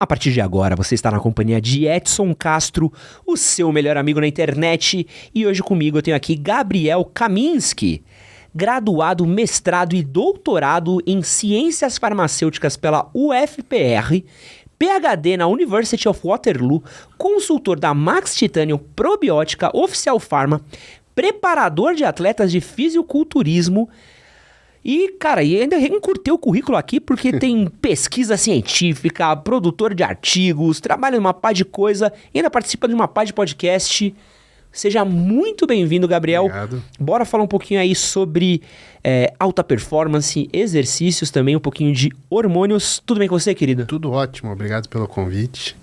A partir de agora, você está na companhia de Edson Castro, o seu melhor amigo na internet. E hoje comigo eu tenho aqui Gabriel Kaminski, graduado, mestrado e doutorado em Ciências Farmacêuticas pela UFPR, PhD na University of Waterloo, consultor da Max Titanium Probiótica Oficial Pharma, preparador de atletas de fisiculturismo. E, cara, e ainda encurtei o currículo aqui porque tem pesquisa científica, produtor de artigos, trabalha em uma pá de coisa e ainda participa de uma pá de podcast. Seja muito bem-vindo, Gabriel. Obrigado. Bora falar um pouquinho aí sobre alta performance, exercícios também, um pouquinho de hormônios. Tudo bem com você, querido? Tudo ótimo, obrigado pelo convite.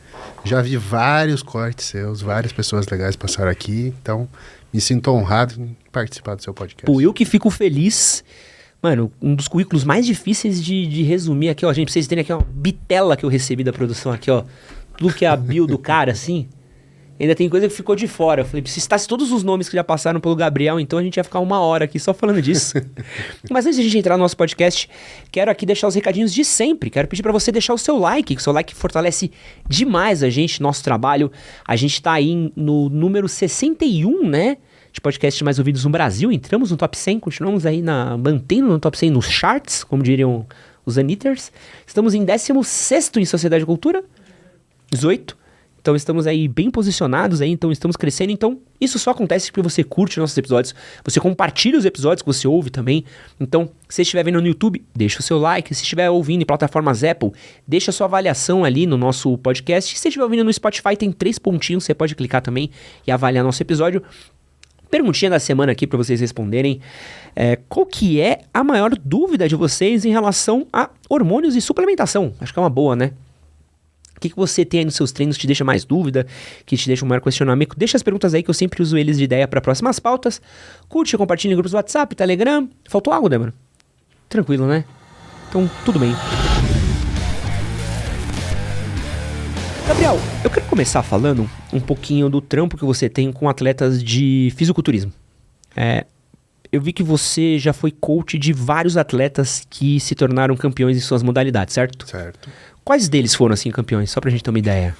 Já vi vários cortes seus, várias pessoas legais passaram aqui, então me sinto honrado em participar do seu podcast. Pô, eu que fico feliz. Mano, um dos currículos mais difíceis de resumir aqui, ó. Gente, pra vocês terem aqui uma bitela que eu recebi da produção aqui, ó. Tudo que é a bio do cara, assim. Ainda tem coisa que ficou de fora. Eu falei, se citasse todos os nomes que já passaram pelo Gabriel, então a gente ia ficar 1 hora aqui só falando disso. Mas antes de a gente entrar no nosso podcast, quero aqui deixar os recadinhos de sempre. Quero pedir pra você deixar o seu like, que o seu like fortalece demais a gente, nosso trabalho. A gente tá aí no número 61, né? De podcasts mais ouvidos no Brasil. Entramos no top 100, continuamos aí mantendo no top 100 nos charts, como diriam os Anitters. Estamos em 16º em Sociedade e Cultura, 18. Então estamos aí bem posicionados aí, então estamos crescendo. Então isso só acontece porque você curte nossos episódios, você compartilha os episódios que você ouve também. Então, se você estiver vendo no YouTube, deixa o seu like. Se estiver ouvindo em plataformas Apple, deixa a sua avaliação ali no nosso podcast. Se você estiver ouvindo no Spotify, tem 3 pontinhos, você pode clicar também e avaliar nosso episódio. Perguntinha da semana aqui para vocês responderem. Qual que é a maior dúvida de vocês em relação a hormônios e suplementação? Acho que é uma boa, né? O que você tem aí nos seus treinos que te deixa mais dúvida, que te deixa um maior questionamento? Deixa as perguntas aí que eu sempre uso eles de ideia para próximas pautas. Curte, compartilha em grupos do WhatsApp, Telegram. Faltou algo, Débora? Tranquilo, né? Então, tudo bem. Gabriel, eu quero começar falando um pouquinho do trampo que você tem com atletas de fisiculturismo. Eu vi que você já foi coach de vários atletas que se tornaram campeões em suas modalidades, certo? Certo. Quais deles foram, assim, campeões? Só pra gente ter uma ideia.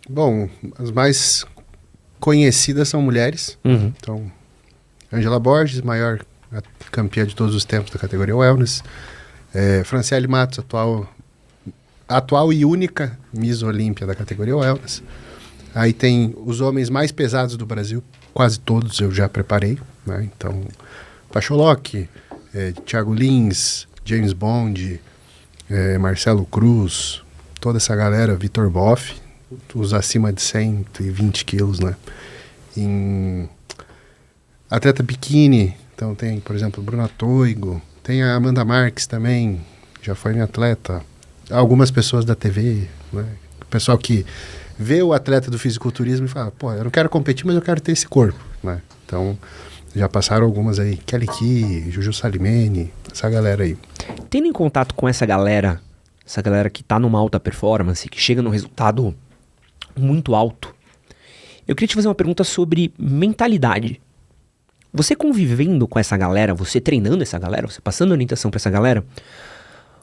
Bom, as mais conhecidas são mulheres. Uhum. Então, Angela Borges, maior campeã de todos os tempos da categoria Wellness. Franciele Matos, atual e única Miss Olímpia da categoria Wellness. Aí tem os homens mais pesados do Brasil, quase todos eu já preparei, né? Então, Pacholoc, Thiago Lins, James Bond, Marcelo Cruz, toda essa galera, Vitor Boff, os acima de 120 quilos, né? Em atleta biquíni, então tem, por exemplo, Bruna Toigo, tem a Amanda Marques também, já foi minha atleta. Algumas pessoas da TV, né? O pessoal que vê o atleta do fisiculturismo e fala, pô, eu não quero competir, mas eu quero ter esse corpo, né? Então, já passaram algumas aí, Kelly Key, Juju Salimene, essa galera aí. Tendo em contato com essa galera que tá numa alta performance, que chega num resultado muito alto, eu queria te fazer uma pergunta sobre mentalidade. Você convivendo com essa galera, você treinando essa galera, você passando orientação pra essa galera,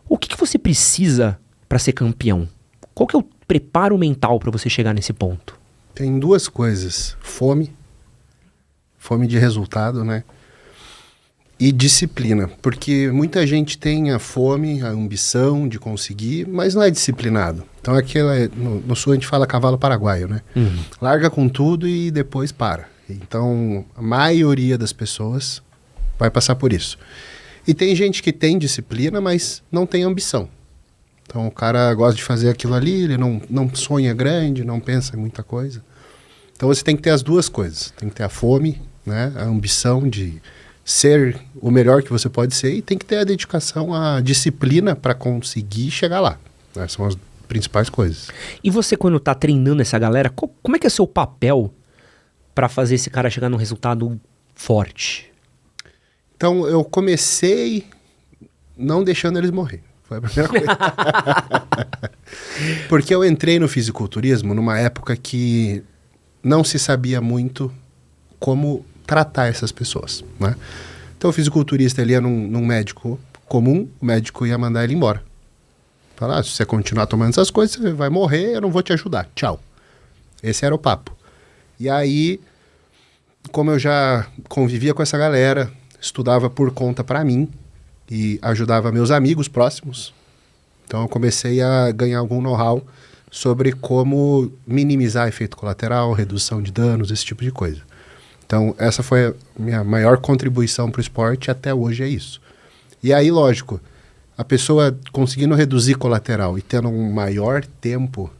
o que você precisa para ser campeão? Qual que é o preparo mental para você chegar nesse ponto? Tem 2 coisas. Fome de resultado, né? E disciplina. Porque muita gente tem a fome, a ambição de conseguir, mas não é disciplinado. Então no sul a gente fala cavalo paraguaio, né? Uhum. Larga com tudo e depois para. Então a maioria das pessoas vai passar por isso. E tem gente que tem disciplina, mas não tem ambição. Então o cara gosta de fazer aquilo ali, ele não sonha grande, não pensa em muita coisa. Então você tem que ter as 2 coisas. Tem que ter a fome, né? A ambição de ser o melhor que você pode ser, e tem que ter a dedicação, a disciplina para conseguir chegar lá, né? São as principais coisas. E você, quando tá treinando essa galera, como é que é o seu papel para fazer esse cara chegar num resultado forte? Então, eu comecei não deixando eles morrer. Foi a primeira coisa. Porque eu entrei no fisiculturismo numa época que não se sabia muito como tratar essas pessoas, né? Então, o fisiculturista, ele ia num médico comum, o médico ia mandar ele embora. Falar, se você continuar tomando essas coisas, você vai morrer, eu não vou te ajudar. Tchau. Esse era o papo. E aí, como eu já convivia com essa galera, estudava por conta pra mim e ajudava meus amigos próximos, então eu comecei a ganhar algum know-how sobre como minimizar efeito colateral, redução de danos, esse tipo de coisa. Então, essa foi a minha maior contribuição para o esporte, até hoje é isso. E aí, lógico, a pessoa conseguindo reduzir colateral e tendo um maior tempo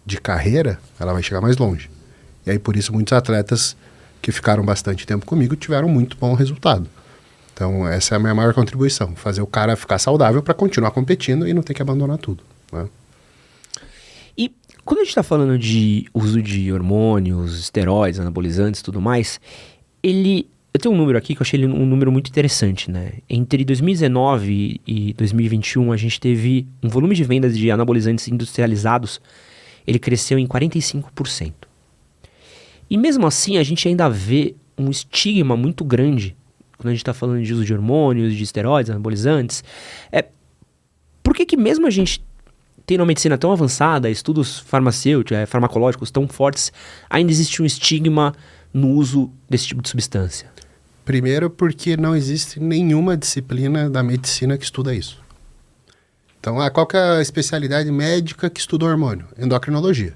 de carreira, ela vai chegar mais longe. E aí, por isso, muitos atletas que ficaram bastante tempo comigo tiveram muito bom resultado. Então, essa é a minha maior contribuição, fazer o cara ficar saudável para continuar competindo e não ter que abandonar tudo, né? E quando a gente está falando de uso de hormônios, esteroides, anabolizantes e tudo mais, eu tenho um número aqui que eu achei ele um número muito interessante, né? Entre 2019 e 2021, a gente teve um volume de vendas de anabolizantes industrializados, ele cresceu em 45%. E mesmo assim, a gente ainda vê um estigma muito grande quando a gente está falando de uso de hormônios, de esteroides, anabolizantes. Por que mesmo a gente tendo uma medicina tão avançada, estudos farmacêuticos, farmacológicos tão fortes, ainda existe um estigma no uso desse tipo de substância? Primeiro porque não existe nenhuma disciplina da medicina que estuda isso. Então, qual que é a especialidade médica que estuda hormônio? Endocrinologia.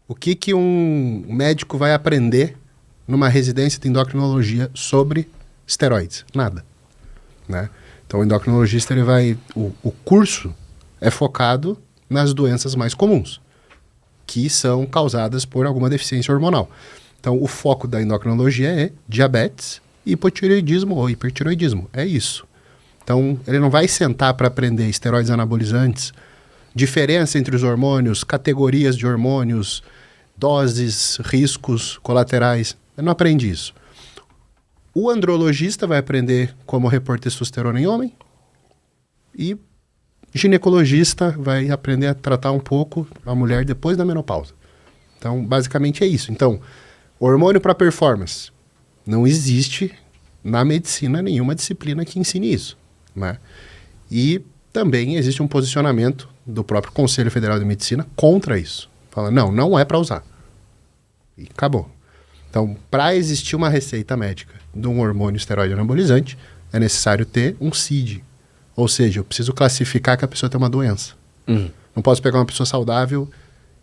O que um médico vai aprender numa residência de endocrinologia sobre esteroides? Nada, né? Então, o endocrinologista, o curso é focado nas doenças mais comuns, que são causadas por alguma deficiência hormonal. Então, o foco da endocrinologia é diabetes, hipotireoidismo ou hipertireoidismo. É isso. Então, ele não vai sentar para aprender esteroides anabolizantes, diferença entre os hormônios, categorias de hormônios, doses, riscos colaterais. Ele não aprende isso. O andrologista vai aprender como repor testosterona em homem e ginecologista vai aprender a tratar um pouco a mulher depois da menopausa. Então, basicamente é isso. Então, hormônio para performance. Não existe na medicina nenhuma disciplina que ensine isso, né? E também existe um posicionamento do próprio Conselho Federal de Medicina contra isso. Fala, não é para usar. E acabou. Então, para existir uma receita médica de um hormônio esteroide anabolizante, é necessário ter um CID. Ou seja, eu preciso classificar que a pessoa tem uma doença. Não posso pegar uma pessoa saudável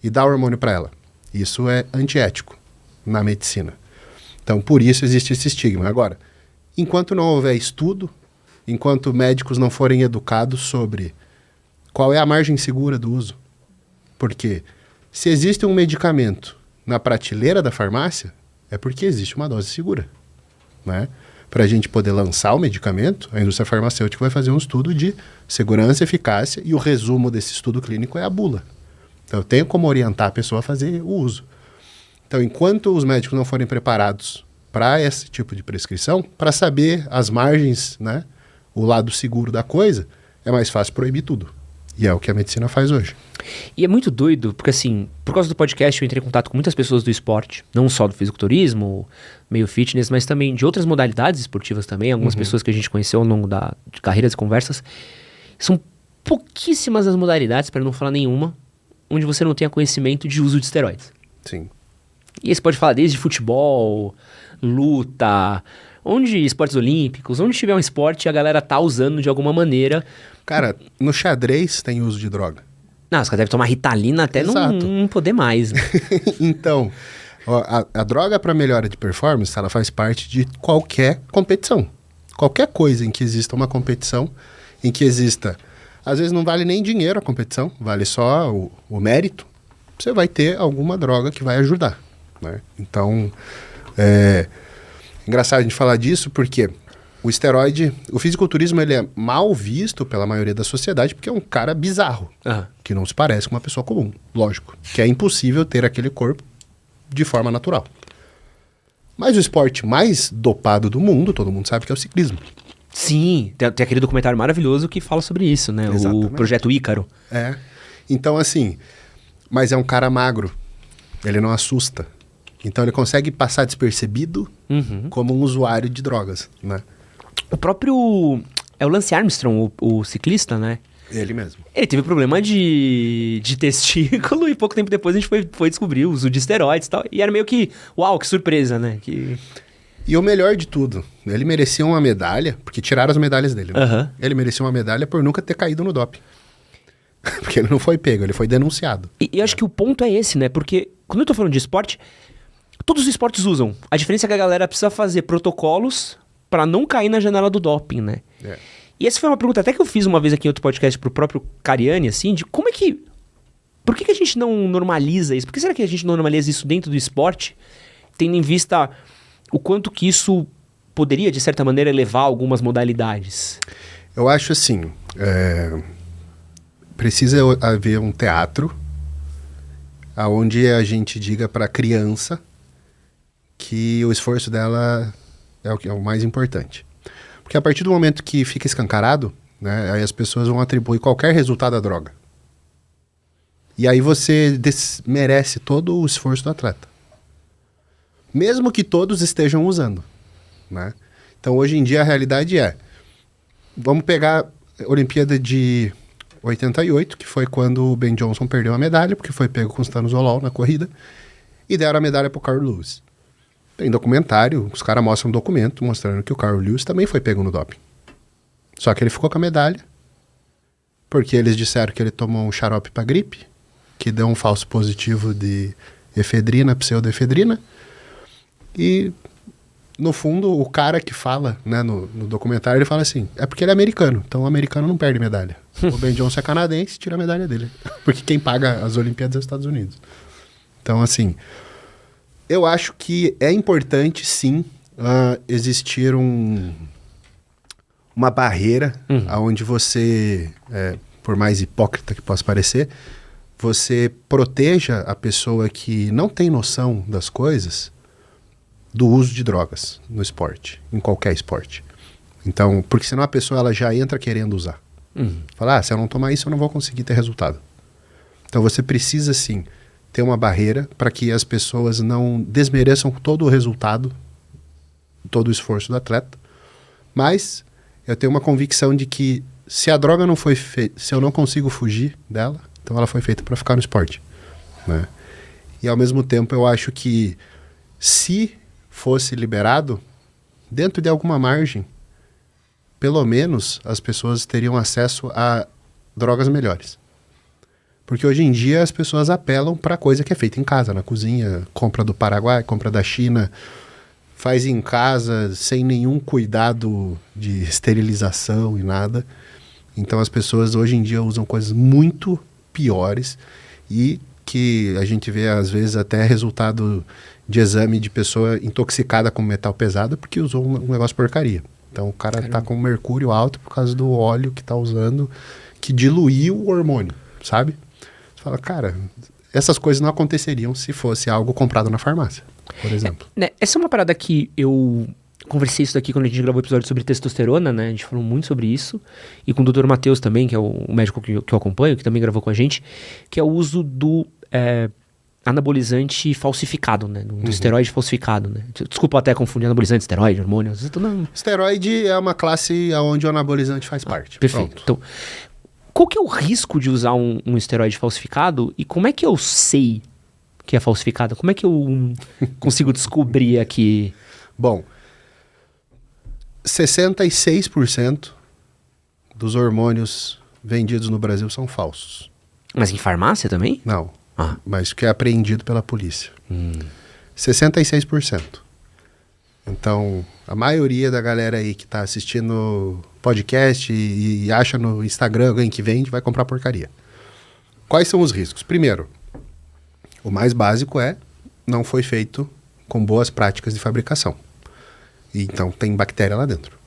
e dar hormônio para ela. Isso é antiético na medicina. Então, por isso existe esse estigma. Agora, enquanto não houver estudo, enquanto médicos não forem educados sobre qual é a margem segura do uso, porque se existe um medicamento na prateleira da farmácia, é porque existe uma dose segura, né? Para a gente poder lançar o medicamento, a indústria farmacêutica vai fazer um estudo de segurança e eficácia e o resumo desse estudo clínico é a bula. Então, eu tenho como orientar a pessoa a fazer o uso. Então, enquanto os médicos não forem preparados para esse tipo de prescrição, para saber as margens, né, o lado seguro da coisa, é mais fácil proibir tudo. E é o que a medicina faz hoje. E é muito doido, porque assim, por causa do podcast eu entrei em contato com muitas pessoas do esporte, não só do fisiculturismo, meio fitness, mas também de outras modalidades esportivas também, algumas pessoas que a gente conheceu ao longo de carreiras e conversas. São pouquíssimas as modalidades, para não falar nenhuma, onde você não tenha conhecimento de uso de esteroides. Sim. E aí você pode falar desde futebol, luta, esportes olímpicos, onde tiver um esporte a galera tá usando de alguma maneira. Cara, no xadrez tem uso de droga. Não, os caras devem tomar Ritalina até não poder mais. Então, a droga para melhora de performance, ela faz parte de qualquer competição. Qualquer coisa em que exista uma competição, em que exista... Às vezes não vale nem dinheiro a competição, vale só o mérito. Você vai ter alguma droga que vai ajudar, né? Então, engraçado a gente falar disso porque o esteroide, o fisiculturismo, ele é mal visto pela maioria da sociedade porque é um cara bizarro, que não se parece com uma pessoa comum, lógico, que é impossível ter aquele corpo de forma natural. Mas o esporte mais dopado do mundo, todo mundo sabe que é o ciclismo. Sim, tem aquele documentário maravilhoso que fala sobre isso, né? Exatamente. O Projeto Ícaro. Então assim, mas é um cara magro, ele não assusta. Então ele consegue passar despercebido como um usuário de drogas, né? O próprio... É o Lance Armstrong, o ciclista, né? Ele mesmo. Ele teve problema de testículo e pouco tempo depois a gente foi descobrir o uso de esteroides e tal. E era meio que, uau, que surpresa, né? E o melhor de tudo, ele merecia uma medalha, porque tiraram as medalhas dele, né? Aham. Ele merecia uma medalha por nunca ter caído no doping. Porque ele não foi pego, ele foi denunciado. E eu acho que o ponto é esse, né? Porque quando eu tô falando de esporte, todos os esportes usam. A diferença é que a galera precisa fazer protocolos pra não cair na janela do doping, né? É. E essa foi uma pergunta até que eu fiz uma vez aqui em outro podcast pro próprio Cariani, assim, de como é que... Por que a gente não normaliza isso? Por que será que a gente não normaliza isso dentro do esporte, tendo em vista o quanto que isso poderia, de certa maneira, elevar algumas modalidades? Eu acho assim, precisa haver um teatro onde a gente diga para a criança que o esforço dela é o mais importante. Porque a partir do momento que fica escancarado, né, aí as pessoas vão atribuir qualquer resultado à droga. E aí você desmerece todo o esforço do atleta. Mesmo que todos estejam usando, né? Então, hoje em dia, a realidade é... Vamos pegar a Olimpíada de 88, que foi quando o Ben Johnson perdeu a medalha, porque foi pego com stanozolol na corrida, e deram a medalha para o Carl Lewis. Tem documentário, os caras mostram um documento mostrando que o Carl Lewis também foi pego no doping. Só que ele ficou com a medalha, porque eles disseram que ele tomou um xarope para gripe, que deu um falso positivo de efedrina, pseudoefedrina, e no fundo o cara que fala, né, no documentário, ele fala assim, é porque ele é americano, então o americano não perde medalha. O Ben Johnson é canadense, tira a medalha dele, porque quem paga as Olimpíadas é os Estados Unidos. Então, assim, eu acho que é importante, sim, existir uma barreira onde você, por mais hipócrita que possa parecer, você proteja a pessoa que não tem noção das coisas do uso de drogas no esporte, em qualquer esporte. Então, porque senão a pessoa ela já entra querendo usar. Fala, se eu não tomar isso, eu não vou conseguir ter resultado. Então, você precisa, sim, ter uma barreira para que as pessoas não desmereçam todo o resultado, todo o esforço do atleta. Mas eu tenho uma convicção de que se a droga não foi feita, se eu não consigo fugir dela, então ela foi feita para ficar no esporte, né? E ao mesmo tempo eu acho que se fosse liberado, dentro de alguma margem, pelo menos as pessoas teriam acesso a drogas melhores. Porque hoje em dia as pessoas apelam para coisa que é feita em casa, na cozinha, compra do Paraguai, compra da China, faz em casa sem nenhum cuidado de esterilização e nada. Então as pessoas hoje em dia usam coisas muito piores e que a gente vê às vezes até resultado de exame de pessoa intoxicada com metal pesado porque usou um negócio porcaria. Então o cara tá com mercúrio alto por causa do óleo que tá usando, que diluiu o hormônio, sabe? Você fala, cara, essas coisas não aconteceriam se fosse algo comprado na farmácia, por exemplo. Essa é uma parada que eu conversei isso daqui quando a gente gravou o episódio sobre testosterona, né? A gente falou muito sobre isso. E com o Dr. Matheus também, que é o médico que eu acompanho, que também gravou com a gente, que é o uso do anabolizante falsificado, né? Do esteroide falsificado, né? Desculpa até confundir anabolizante, esteroide, hormônio. Esteroide é uma classe onde o anabolizante faz parte. Perfeito. Pronto. Então, qual que é o risco de usar um esteroide falsificado e como é que eu sei que é falsificado? Como é que eu consigo descobrir aqui? Bom, 66% dos hormônios vendidos no Brasil são falsos. Mas em farmácia também? Não, mas que é apreendido pela polícia. 66%. Então, a maioria da galera aí que tá assistindo podcast e acha no Instagram alguém que vende, vai comprar porcaria. Quais são os riscos? Primeiro, o mais básico não foi feito com boas práticas de fabricação. E então tem bactéria lá dentro.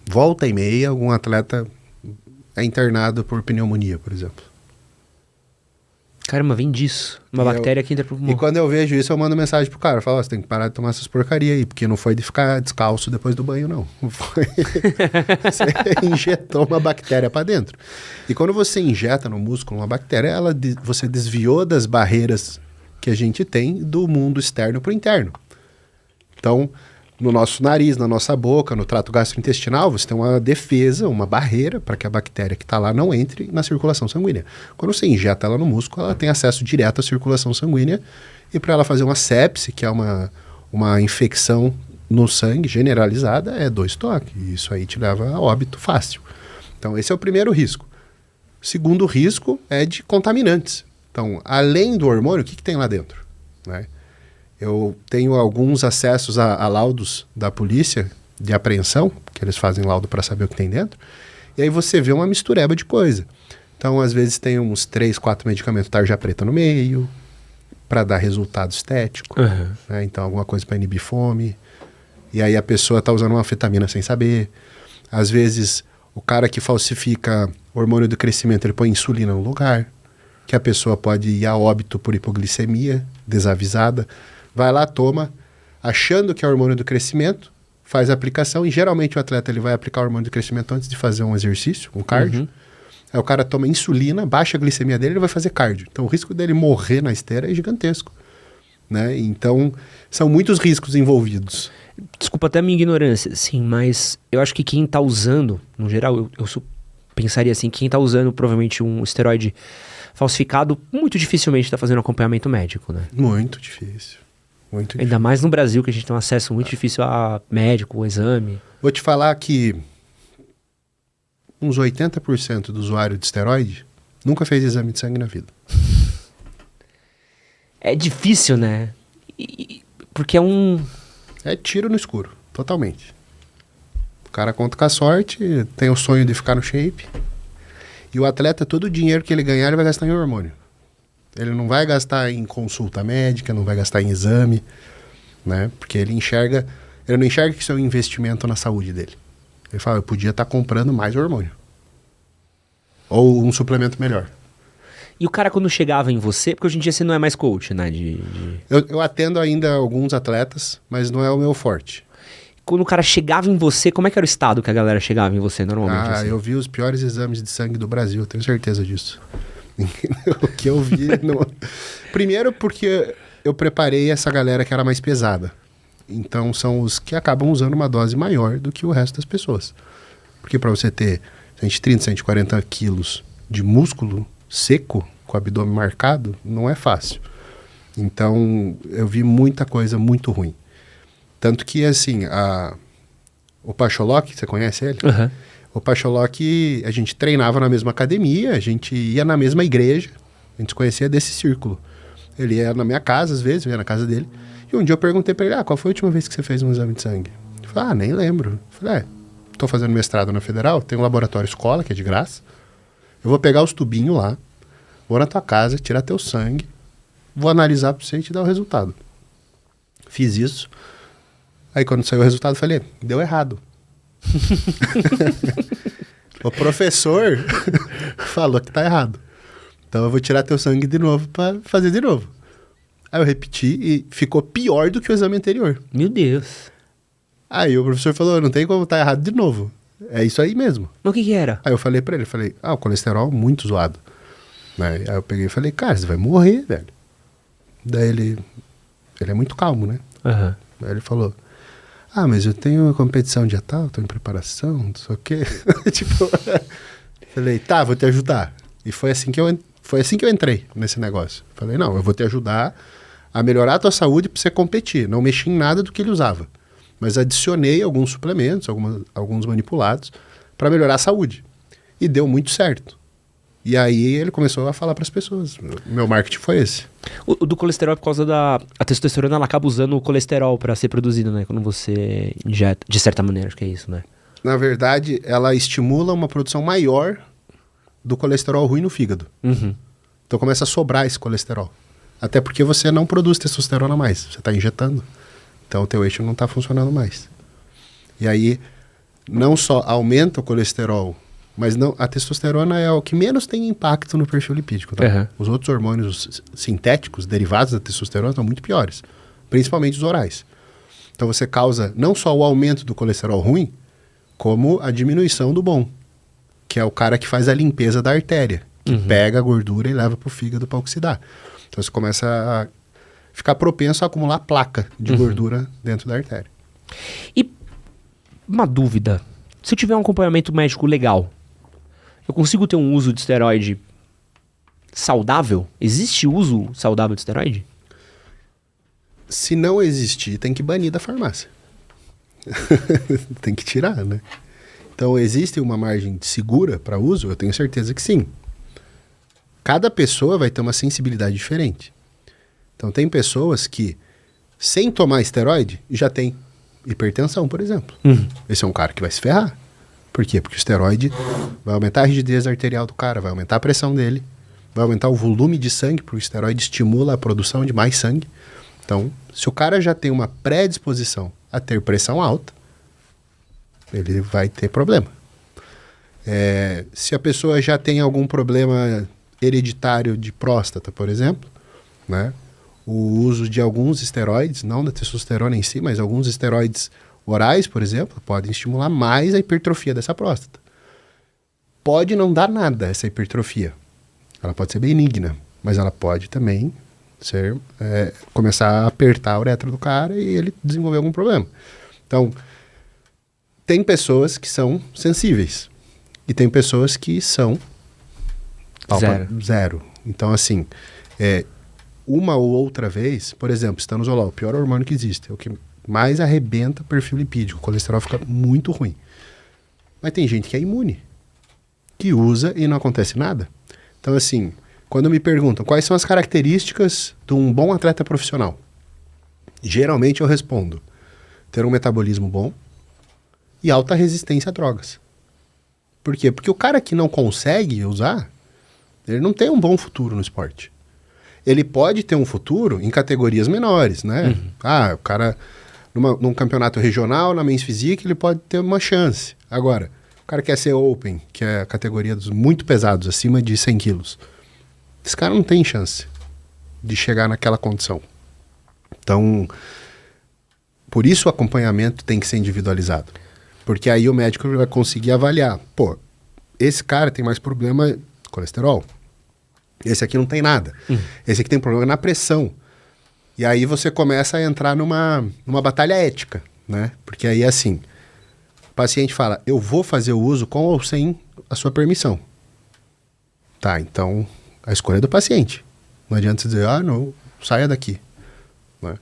Volta e meia, algum atleta é internado por pneumonia, por exemplo. Caramba, vem disso. Uma bactéria que entra pro pulmão. E quando eu vejo isso, eu mando mensagem pro cara. Eu falo, você tem que parar de tomar essas porcarias aí, porque não foi de ficar descalço depois do banho, não. Foi... Você injetou uma bactéria para dentro. E quando você injeta no músculo uma bactéria, você desviou das barreiras que a gente tem do mundo externo pro interno. Então, no nosso nariz, na nossa boca, no trato gastrointestinal, você tem uma defesa, uma barreira para que a bactéria que está lá não entre na circulação sanguínea. Quando você injeta ela no músculo, ela tem acesso direto à circulação sanguínea e para ela fazer uma sepse, que é uma infecção no sangue generalizada, é 2 toques. E isso aí te leva a óbito fácil. Então, esse é o primeiro risco. O segundo risco é de contaminantes. Então, além do hormônio, o que tem lá dentro? Né? Eu tenho alguns acessos a laudos da polícia de apreensão, que eles fazem laudo para saber o que tem dentro, e aí você vê uma mistureba de coisa. Então, às vezes, tem uns 3, 4 medicamentos tarja preta no meio, para dar resultado estético. Uhum. Né? Então, alguma coisa para inibir fome. E aí a pessoa está usando uma anfetamina sem saber. Às vezes, o cara que falsifica hormônio do crescimento, ele põe insulina no lugar, que a pessoa pode ir a óbito por hipoglicemia desavisada. Vai lá, toma, achando que é hormônio do crescimento, faz a aplicação, e geralmente o atleta ele vai aplicar o hormônio do crescimento antes de fazer um exercício, um cardio. Uhum. Aí o cara toma insulina, baixa a glicemia dele, ele vai fazer cardio. Então o risco dele morrer na esteira é gigantesco. Né? Então são muitos riscos envolvidos. Desculpa até a minha ignorância, sim, mas eu acho que quem tá usando, no geral, pensaria assim, quem tá usando provavelmente um esteroide falsificado, muito dificilmente tá fazendo acompanhamento médico, né? Muito difícil. Muito difícil. Ainda mais no Brasil, que a gente tem um acesso muito difícil a médico, exame. Vou te falar que uns 80% do usuário de esteroide nunca fez exame de sangue na vida. É difícil, né? Porque é um... É tiro no escuro, totalmente. O cara conta com a sorte, tem o sonho de ficar no shape. E o atleta, todo o dinheiro que ele ganhar, ele vai gastar em hormônio. Ele não vai gastar em consulta médica, não vai gastar em exame, né? Porque ele não enxerga que isso é um investimento na saúde dele. Ele fala, eu podia estar comprando mais hormônio. Ou um suplemento melhor. E o cara quando chegava em você, porque hoje em dia você não é mais coach, né? Eu atendo ainda alguns atletas, mas não é o meu forte. Quando o cara chegava em você, como é que era o estado que a galera chegava em você normalmente? Assim? Eu vi os piores exames de sangue do Brasil, eu tenho certeza disso. O que eu vi... Primeiro porque eu preparei essa galera que era mais pesada. Então são os que acabam usando uma dose maior do que o resto das pessoas. Porque para você ter 130, 140 quilos de músculo seco, com o abdômen marcado, não é fácil. Então eu vi muita coisa muito ruim. Tanto que, assim, o Pacholok, você conhece ele? Uhum. O Pacholok, a gente treinava na mesma academia, a gente ia na mesma igreja, a gente se conhecia desse círculo. Ele ia na minha casa, às vezes, eu ia na casa dele. E um dia eu perguntei pra ele, qual foi a última vez que você fez um exame de sangue? Ele falou, nem lembro. Eu falei, tô fazendo mestrado na Federal, tem um laboratório escola, que é de graça. Eu vou pegar os tubinhos lá, vou na tua casa, tirar teu sangue, vou analisar pra você e te dar o resultado. Fiz isso. Aí quando saiu o resultado, eu falei, deu errado. O professor falou que tá errado. Então eu vou tirar teu sangue de novo pra fazer de novo. Aí eu repeti e ficou pior do que o exame anterior. Meu Deus. Aí o professor falou, não tem como tá errado de novo. É isso aí mesmo. Mas o que era? Aí eu falei pra ele, o colesterol muito zoado. Né? Aí eu peguei e falei, cara, você vai morrer, velho. Daí ele é muito calmo, né? Uhum. Aí ele falou, mas eu tenho uma competição dia tal, tô em preparação, não sei o quê. Tipo, falei, vou te ajudar. E foi assim que eu entrei nesse negócio. Falei, não, eu vou te ajudar a melhorar a tua saúde pra você competir. Não mexi em nada do que ele usava. Mas adicionei alguns suplementos, alguns manipulados, para melhorar a saúde. E deu muito certo. E aí ele começou a falar para as pessoas. Meu marketing foi esse. O do colesterol é por causa a testosterona, ela acaba usando o colesterol para ser produzido, né? Quando você injeta, de certa maneira, acho que é isso, né? Na verdade, ela estimula uma produção maior do colesterol ruim no fígado. Uhum. Então começa a sobrar esse colesterol. Até porque você não produz testosterona mais. Você está injetando. Então o teu eixo não está funcionando mais. E aí, não só aumenta o colesterol, mas a testosterona é o que menos tem impacto no perfil lipídico. Tá? Uhum. Os outros hormônios sintéticos, derivados da testosterona, são muito piores. Principalmente os orais. Então você causa não só o aumento do colesterol ruim, como a diminuição do bom. Que é o cara que faz a limpeza da artéria. Que pega a gordura e leva para o fígado para oxidar. Então você começa a ficar propenso a acumular placa de gordura dentro da artéria. E uma dúvida. Se eu tiver um acompanhamento médico legal, eu consigo ter um uso de esteroide saudável? Existe uso saudável de esteroide? Se não existir, tem que banir da farmácia. Tem que tirar, né? Então, existe uma margem segura para uso? Eu tenho certeza que sim. Cada pessoa vai ter uma sensibilidade diferente. Então, tem pessoas que, sem tomar esteroide, já tem hipertensão, por exemplo. Esse é um cara que vai se ferrar. Por quê? Porque o esteroide vai aumentar a rigidez arterial do cara, vai aumentar a pressão dele, vai aumentar o volume de sangue, porque o esteroide estimula a produção de mais sangue. Então, se o cara já tem uma predisposição a ter pressão alta, ele vai ter problema. Se a pessoa já tem algum problema hereditário de próstata, por exemplo, né, o uso de alguns esteroides, não da testosterona em si, mas alguns esteroides orais, por exemplo, podem estimular mais a hipertrofia dessa próstata. Pode não dar nada essa hipertrofia. Ela pode ser benigna, mas ela pode também começar a apertar a uretra do cara e ele desenvolver algum problema. Então, tem pessoas que são sensíveis e tem pessoas que são zero. Então, assim, uma ou outra vez, por exemplo, estanozolol, o pior hormônio que existe, é o que mais arrebenta o perfil lipídico, o colesterol fica muito ruim. Mas tem gente que é imune, que usa e não acontece nada. Então, assim, quando me perguntam quais são as características de um bom atleta profissional, geralmente eu respondo: ter um metabolismo bom e alta resistência a drogas. Por quê? Porque o cara que não consegue usar, ele não tem um bom futuro no esporte. Ele pode ter um futuro em categorias menores, né? O cara, num campeonato regional, na Men's Physique, ele pode ter uma chance. Agora, o cara quer ser Open, que é a categoria dos muito pesados, acima de 100 quilos. Esse cara não tem chance de chegar naquela condição. Então, por isso o acompanhamento tem que ser individualizado. Porque aí o médico vai conseguir avaliar. Pô, esse cara tem mais problema colesterol. Esse aqui não tem nada. Esse aqui tem problema na pressão. E aí você começa a entrar numa batalha ética, né? Porque aí é assim, o paciente fala: eu vou fazer o uso com ou sem a sua permissão. Tá, então a escolha é do paciente. Não adianta você dizer: não, saia daqui. Né?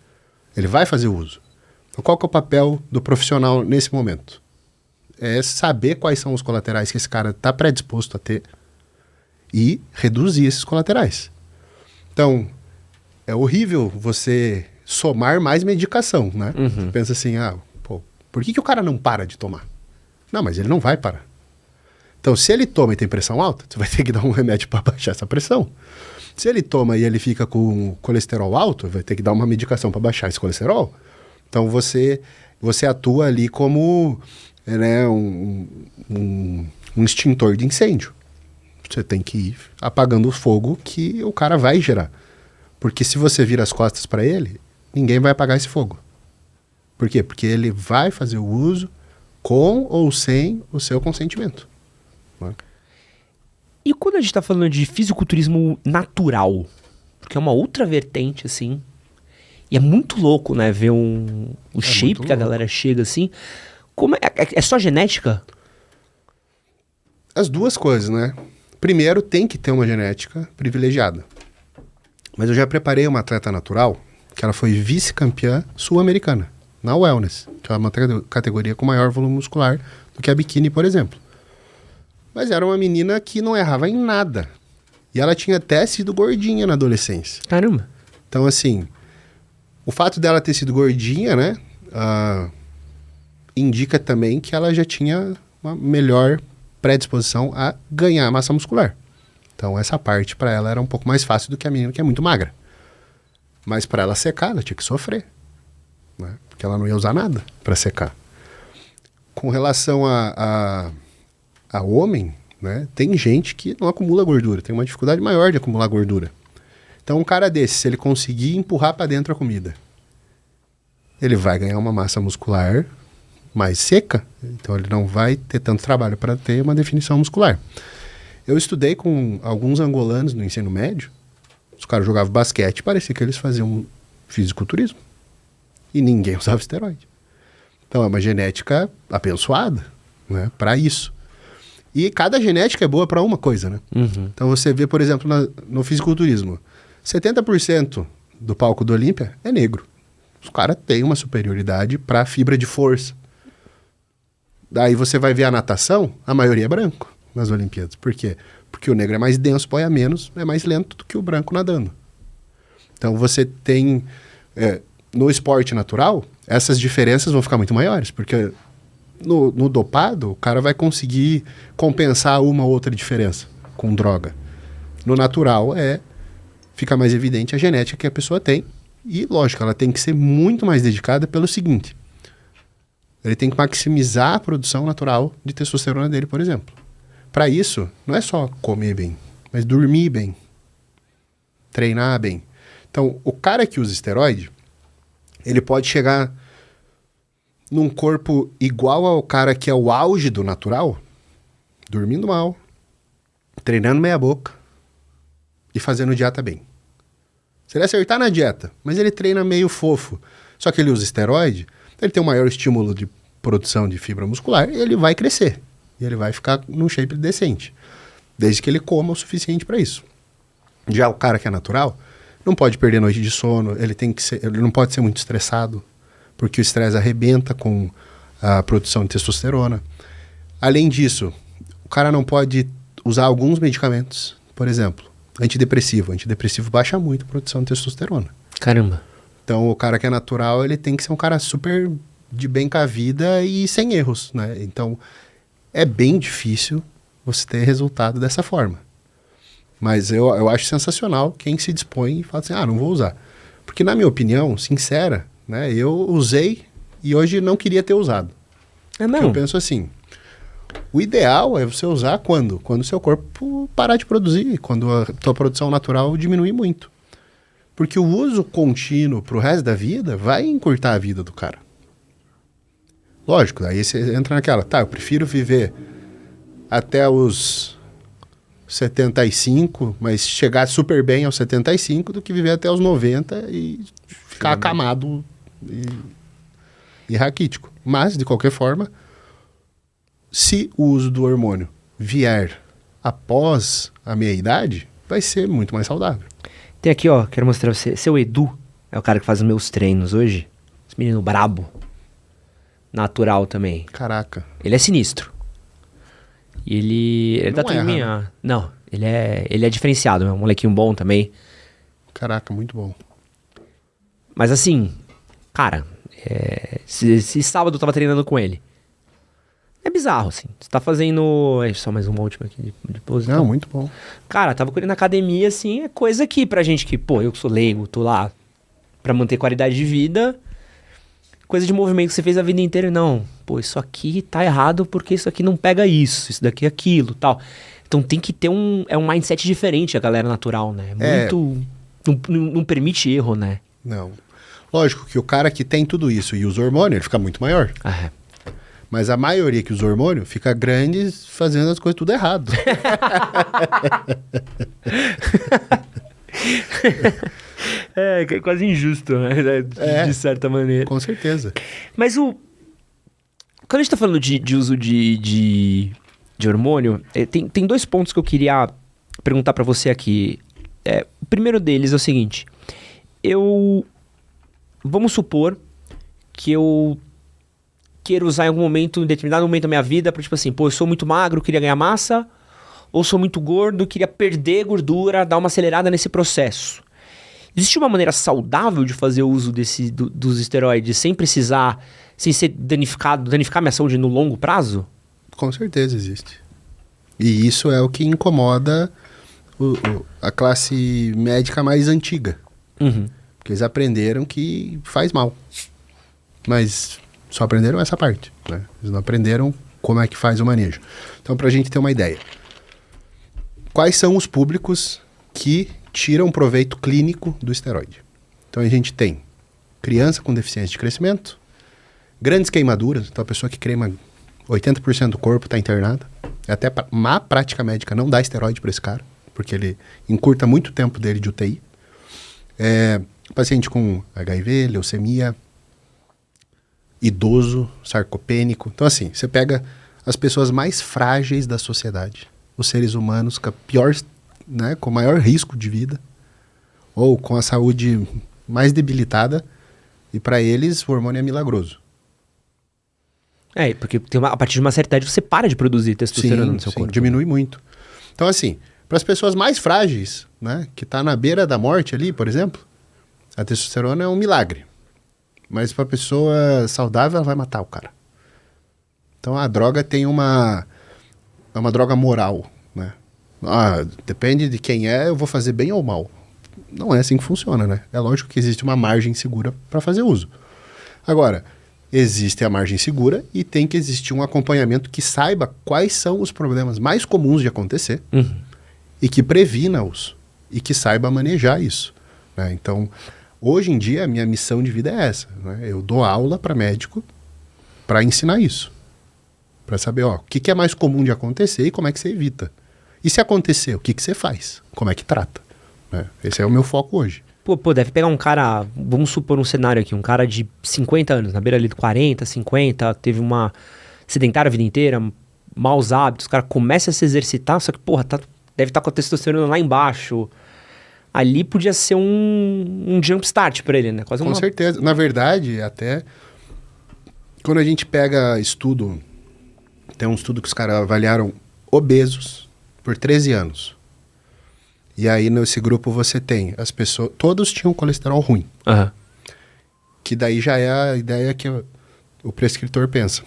Ele vai fazer o uso. Então qual que é o papel do profissional nesse momento? É saber quais são os colaterais que esse cara está predisposto a ter e reduzir esses colaterais. Então, é horrível você somar mais medicação, né? Você pensa assim: por que o cara não para de tomar? Não, mas ele não vai parar. Então, se ele toma e tem pressão alta, você vai ter que dar um remédio para baixar essa pressão. Se ele toma e ele fica com colesterol alto, vai ter que dar uma medicação para baixar esse colesterol. Então, você atua ali como um extintor de incêndio. Você tem que ir apagando o fogo que o cara vai gerar. Porque se você vira as costas para ele, ninguém vai apagar esse fogo. Por quê? Porque ele vai fazer o uso com ou sem o seu consentimento. Né? E quando a gente tá falando de fisiculturismo natural, porque é uma outra vertente, assim, e é muito louco, né, ver o shape que a galera chega, assim. Como é só genética? As duas coisas, né? Primeiro, tem que ter uma genética privilegiada. Mas eu já preparei uma atleta natural, que ela foi vice-campeã sul-americana, na Wellness, que é uma categoria com maior volume muscular do que a biquíni, por exemplo. Mas era uma menina que não errava em nada. E ela tinha até sido gordinha na adolescência. Caramba. Então, assim, o fato dela ter sido gordinha, né, indica também que ela já tinha uma melhor predisposição a ganhar massa muscular. Então, essa parte para ela era um pouco mais fácil do que a menina que é muito magra. Mas para ela secar, ela tinha que sofrer, né? Porque ela não ia usar nada para secar. Com relação a homem, né, tem gente que não acumula gordura, tem uma dificuldade maior de acumular gordura. Então, um cara desse, se ele conseguir empurrar para dentro a comida, ele vai ganhar uma massa muscular mais seca, então ele não vai ter tanto trabalho para ter uma definição muscular. Eu estudei com alguns angolanos no ensino médio, os caras jogavam basquete, parecia que eles faziam fisiculturismo. E ninguém usava esteroide. Então é uma genética abençoada, né, para isso. E cada genética é boa para uma coisa, né? Então você vê, por exemplo, no fisiculturismo, 70% do palco do Olímpia é negro. Os caras têm uma superioridade para fibra de força. Daí você vai ver a natação, a maioria é branco nas Olimpíadas. Por quê? Porque o negro é mais denso, boia menos, é mais lento do que o branco nadando. Então você tem, no esporte natural, essas diferenças vão ficar muito maiores, porque no dopado, o cara vai conseguir compensar uma ou outra diferença com droga. No natural, fica mais evidente a genética que a pessoa tem. E, lógico, ela tem que ser muito mais dedicada pelo seguinte. Ele tem que maximizar a produção natural de testosterona dele, por exemplo. Para isso, não é só comer bem, mas dormir bem, treinar bem. Então, o cara que usa esteroide, ele pode chegar num corpo igual ao cara que é o auge do natural, dormindo mal, treinando meia boca e fazendo dieta bem. Se ele acertar na dieta, mas ele treina meio fofo, só que ele usa esteroide, ele tem um maior estímulo de produção de fibra muscular e ele vai crescer. E ele vai ficar num shape decente, desde que ele coma o suficiente para isso. Já o cara que é natural, não pode perder noite de sono, ele não pode ser muito estressado, porque o estresse arrebenta com a produção de testosterona. Além disso, o cara não pode usar alguns medicamentos, por exemplo, antidepressivo. Antidepressivo baixa muito a produção de testosterona. Caramba. Então, o cara que é natural, ele tem que ser um cara super de bem com a vida e sem erros, né? Então, é bem difícil você ter resultado dessa forma. Mas eu acho sensacional quem se dispõe e fala assim, não vou usar. Porque, na minha opinião, sincera, né, eu usei e hoje não queria ter usado. Porque eu penso assim, o ideal é você usar quando? Quando o seu corpo parar de produzir, quando a tua produção natural diminuir muito. Porque o uso contínuo pro resto da vida vai encurtar a vida do cara. Lógico, aí você entra naquela, eu prefiro viver até os 75, mas chegar super bem aos 75 do que viver até os 90 e ficar acamado e raquítico. Mas, de qualquer forma, se o uso do hormônio vier após a meia-idade, vai ser muito mais saudável. Tem aqui, quero mostrar pra você. Seu Edu é o cara que faz os meus treinos hoje. Esse menino brabo. Natural também. Caraca. Ele é sinistro. E ele tá treinando minha... Não, ele é diferenciado, é um molequinho bom também. Caraca, muito bom. Mas assim, cara, esse sábado eu tava treinando com ele. É bizarro, assim. Você tá fazendo... só mais uma última aqui de pose. Não, muito bom. Cara, tava com ele na academia, assim, é coisa que pra gente que, eu que sou leigo, tô lá pra manter qualidade de vida, coisa de movimento que você fez a vida inteira, não. Isso aqui tá errado porque isso aqui não pega isso daqui é aquilo, tal. Então tem que ter um mindset diferente a galera natural, né? Muito... Não permite erro, né? Não. Lógico que o cara que tem tudo isso e usa hormônio, ele fica muito maior. Mas a maioria que usa hormônio fica grande fazendo as coisas tudo errado. É quase injusto, né? De certa maneira. Com certeza. Mas quando a gente tá falando de uso de hormônio, tem dois pontos que eu queria perguntar pra você aqui. O primeiro deles é o seguinte. Vamos supor que eu queira usar em algum momento, em determinado momento da minha vida, pra tipo assim, eu sou muito magro, queria ganhar massa, ou sou muito gordo, queria perder gordura, dar uma acelerada nesse processo. Existe uma maneira saudável de fazer o uso dos esteroides sem ser danificar minha saúde no longo prazo? Com certeza existe. E isso é o que incomoda a classe médica mais antiga. Porque eles aprenderam que faz mal. Mas só aprenderam essa parte, né? Eles não aprenderam como é que faz o manejo. Então, pra gente ter uma ideia. Quais são os públicos que tiram proveito clínico do esteroide? Então, a gente tem criança com deficiência de crescimento, grandes queimaduras, então a pessoa que queima 80% do corpo está internada. Até má prática médica não dá esteroide para esse cara, porque ele encurta muito tempo dele de UTI. Paciente com HIV, leucemia, idoso, sarcopênico. Então, assim, você pega as pessoas mais frágeis da sociedade, os seres humanos com a pior, né, com maior risco de vida, ou com a saúde mais debilitada, e para eles o hormônio é milagroso. Porque a partir de uma certa idade você para de produzir testosterona no seu corpo. Diminui muito. Então, assim, para as pessoas mais frágeis, né, que tá na beira da morte ali, por exemplo, a testosterona é um milagre. Mas para a pessoa saudável, ela vai matar o cara. Então, a droga tem é uma droga moral, né? Depende de quem eu vou fazer bem ou mal. Não é assim que funciona, né? É lógico que existe uma margem segura para fazer uso. Agora, existe a margem segura e tem que existir um acompanhamento que saiba quais são os problemas mais comuns de acontecer e que previna-os e que saiba manejar isso, né? Então, hoje em dia, a minha missão de vida é essa, né? Eu dou aula para médico para ensinar isso. Para saber, o que é mais comum de acontecer e como é que você evita. E se acontecer, o que você faz? Como é que trata? Né? Esse é o meu foco hoje. Pô, deve pegar um cara, vamos supor um cenário aqui, um cara de 50 anos, na beira ali de 40, 50, teve uma sedentária a vida inteira, maus hábitos, o cara começa a se exercitar, só que, deve estar com a testosterona lá embaixo. Ali podia ser um jump start para ele, né? Com certeza. Na verdade, até quando a gente pega estudo, tem um estudo que os caras avaliaram obesos por 13 anos. E aí, nesse grupo, você tem as pessoas... Todos tinham colesterol ruim. Que daí já é a ideia que o prescritor pensa.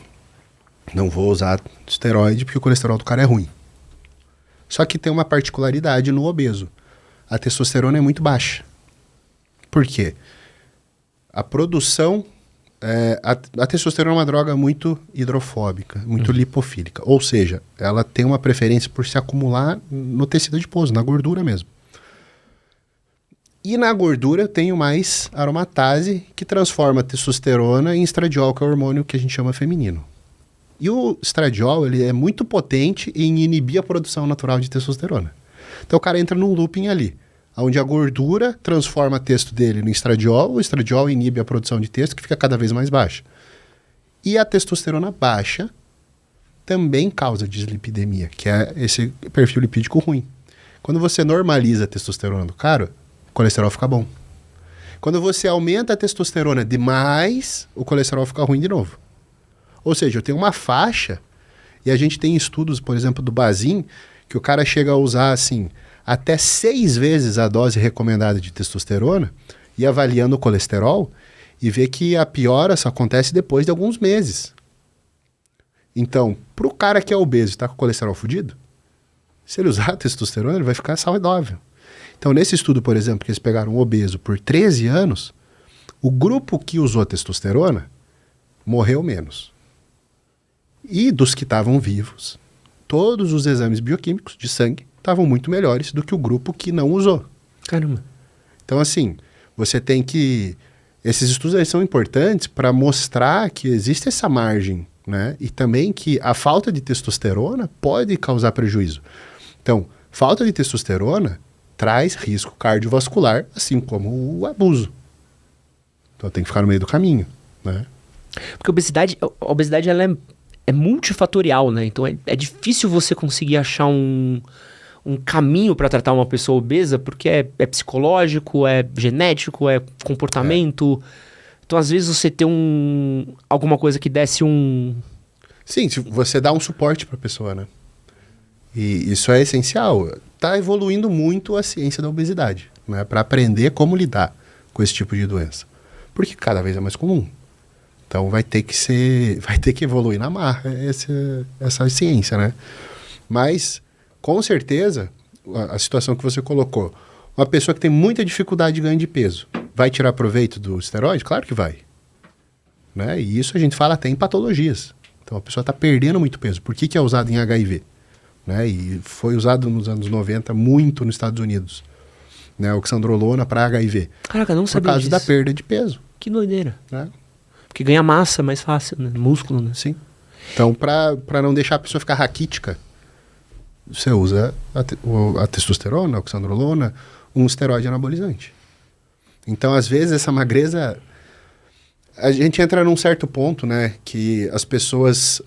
Não vou usar esteroide porque o colesterol do cara é ruim. Só que tem uma particularidade no obeso. A testosterona é muito baixa. Por quê? A produção... a testosterona é uma droga muito hidrofóbica, muito lipofílica. Ou seja, ela tem uma preferência por se acumular no tecido adiposo, na gordura mesmo. E na gordura eu tenho mais aromatase, que transforma a testosterona em estradiol, que é o hormônio que a gente chama feminino. E o estradiol, ele é muito potente em inibir a produção natural de testosterona. Então o cara entra num looping ali, onde a gordura transforma o testo dele no estradiol, o estradiol inibe a produção de testo, que fica cada vez mais baixa. E a testosterona baixa também causa dislipidemia, que é esse perfil lipídico ruim. Quando você normaliza a testosterona do cara, o colesterol fica bom. Quando você aumenta a testosterona demais, o colesterol fica ruim de novo. Ou seja, eu tenho uma faixa, e a gente tem estudos, por exemplo, do Bazin, que o cara chega a usar, assim, até 6 vezes a dose recomendada de testosterona, e avaliando o colesterol, e vê que a piora só acontece depois de alguns meses. Então, para o cara que é obeso e está com o colesterol fudido, se ele usar a testosterona, ele vai ficar saudável. Então, nesse estudo, por exemplo, que eles pegaram um obeso por 13 anos, o grupo que usou a testosterona morreu menos. E dos que estavam vivos, todos os exames bioquímicos de sangue estavam muito melhores do que o grupo que não usou. Caramba. Então, assim, você tem que... Esses estudos aí são importantes para mostrar que existe essa margem, né? E também que a falta de testosterona pode causar prejuízo. Então, falta de testosterona traz risco cardiovascular, assim como o abuso. Então, tem que ficar no meio do caminho, né? Porque a obesidade ela é multifatorial, né? Então é difícil você conseguir achar um caminho para tratar uma pessoa obesa, porque é psicológico, é genético, é comportamento. Então, às vezes, você tem alguma coisa que desse um... Sim, você dá um suporte para a pessoa, né? E isso é essencial. Está evoluindo muito a ciência da obesidade, né? Para aprender como lidar com esse tipo de doença. Porque cada vez é mais comum. Então vai ter que evoluir na marra essa ciência, né? Mas, com certeza, a situação que você colocou, uma pessoa que tem muita dificuldade de ganho de peso, vai tirar proveito do esteroide? Claro que vai. Né? E isso a gente fala até em patologias. Então a pessoa está perdendo muito peso. Por que é usado em HIV? Né? E foi usado nos anos 90 muito nos Estados Unidos. Né? Oxandrolona para HIV. Caraca, não sabia por causa disso. da perda de peso. Que doideira. Né? Porque ganha massa mais fácil, né? Músculo, né? Sim. Então, para não deixar a pessoa ficar raquítica, você usa a testosterona, a oxandrolona, um esteroide anabolizante. Então, às vezes, essa magreza... A gente entra num certo ponto, né, que as pessoas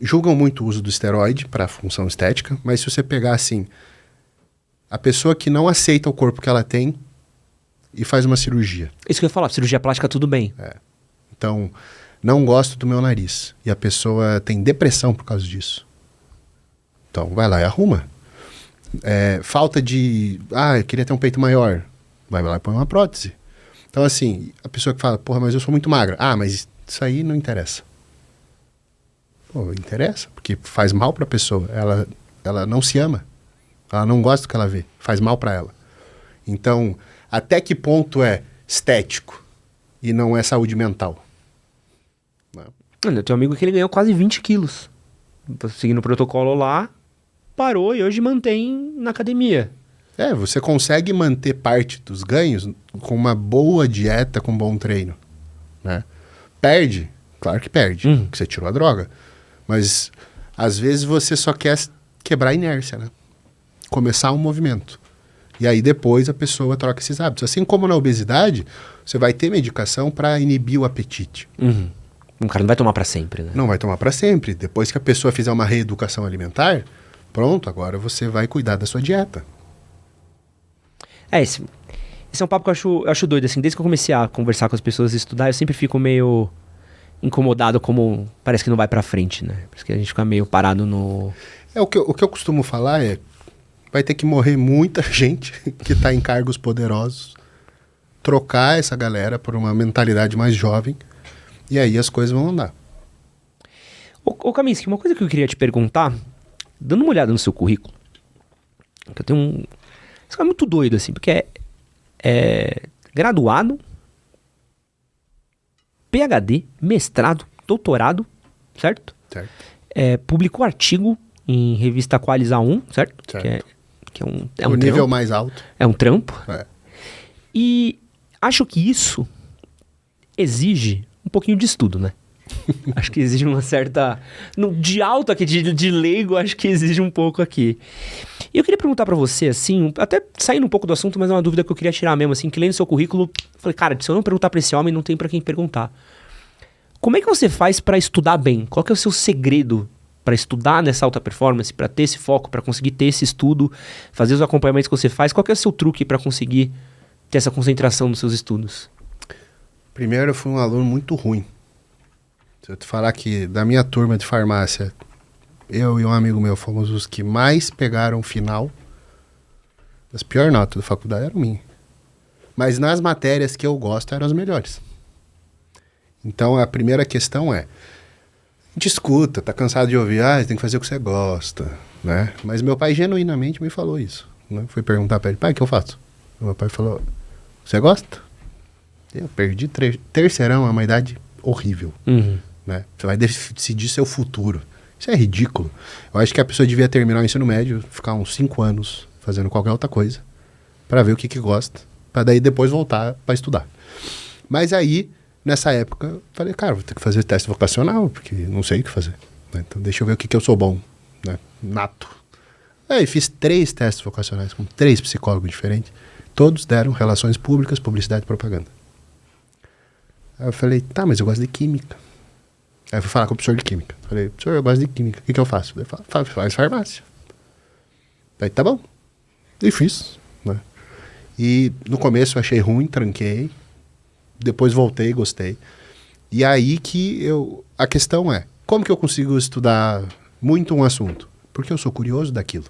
julgam muito o uso do esteroide para função estética, mas se você pegar assim, a pessoa que não aceita o corpo que ela tem e faz uma cirurgia. Isso que eu ia falar, cirurgia plástica tudo bem. Então, não gosto do meu nariz. E a pessoa tem depressão por causa disso. Então, vai lá e arruma. Falta de... eu queria ter um peito maior. Vai lá e põe uma prótese. Então, assim, a pessoa que fala, porra, mas eu sou muito magra. Mas isso aí não interessa. Pô, interessa, porque faz mal pra pessoa. Ela não se ama. Ela não gosta do que ela vê. Faz mal pra ela. Então, até que ponto é estético e não é saúde mental? Eu tenho um amigo que ele ganhou quase 20 quilos. Seguindo o protocolo lá, parou e hoje mantém na academia. Você consegue manter parte dos ganhos com uma boa dieta, com bom treino, né? Perde? Claro que perde, porque você tirou a droga. Mas, às vezes, você só quer quebrar a inércia, né? Começar um movimento. E aí, depois, a pessoa troca esses hábitos. Assim como na obesidade, você vai ter medicação para inibir o apetite. O cara não vai tomar pra sempre, né? Não vai tomar para sempre. Depois que a pessoa fizer uma reeducação alimentar, pronto, agora você vai cuidar da sua dieta. Esse é um papo que eu acho doido, assim. Desde que eu comecei a conversar com as pessoas e estudar, eu sempre fico meio incomodado, como parece que não vai pra frente, né? Parece que a gente fica meio parado no... O que eu costumo falar vai ter que morrer muita gente que tá em cargos poderosos, trocar essa galera por uma mentalidade mais jovem, e aí as coisas vão andar. Ô Kaminski, uma coisa que eu queria te perguntar, dando uma olhada no seu currículo, que eu tenho isso é muito doido, assim, porque é graduado, PhD, mestrado, doutorado, certo? Certo. Publicou artigo em revista Qualis A1, certo? Certo. Que é um O nível trampo. mais alto. É um trampo. É. E acho que isso exige um pouquinho de estudo, né? Acho que exige uma certa... de alto aqui, de leigo, acho que exige um pouco aqui. E eu queria perguntar pra você, assim, até saindo um pouco do assunto, mas é uma dúvida que eu queria tirar mesmo, assim, que lendo seu currículo, eu falei, cara, se eu não perguntar pra esse homem, não tem pra quem perguntar. Como é que você faz pra estudar bem? Qual que é o seu segredo pra estudar nessa alta performance, pra ter esse foco, pra conseguir ter esse estudo, fazer os acompanhamentos que você faz? Qual que é o seu truque pra conseguir ter essa concentração nos seus estudos? Primeiro, eu fui um aluno muito ruim. Se eu te falar que da minha turma de farmácia, eu e um amigo meu fomos os que mais pegaram final, as piores notas da faculdade eram minhas. Mas nas matérias que eu gosto eram as melhores. Então a primeira questão é, a gente escuta, tá cansado de ouvir, você tem que fazer o que você gosta, né? Mas meu pai genuinamente me falou isso, né? Fui perguntar pra ele, pai, o que eu faço? Meu pai falou, você gosta? Eu perdi terceirão, é uma idade horrível. Né? Você vai decidir seu futuro. Isso é ridículo. Eu acho que a pessoa devia terminar o ensino médio, ficar uns 5 anos fazendo qualquer outra coisa, para ver o que gosta, para daí depois voltar para estudar. Mas aí, nessa época, eu falei, cara, vou ter que fazer teste vocacional, porque não sei o que fazer. Né? Então deixa eu ver o que eu sou bom, né? Nato. Aí fiz 3 testes vocacionais com 3 psicólogos diferentes. Todos deram relações públicas, publicidade e propaganda. Aí eu falei, tá, mas eu gosto de química. Aí eu fui falar com o professor de química. Falei, professor, eu gosto de química. O que eu faço? Ele falou, faz farmácia. Aí, tá bom. E fiz, né? E no começo eu achei ruim, tranquei. Depois voltei, gostei. E aí que a questão é, como que eu consigo estudar muito um assunto? Porque eu sou curioso daquilo.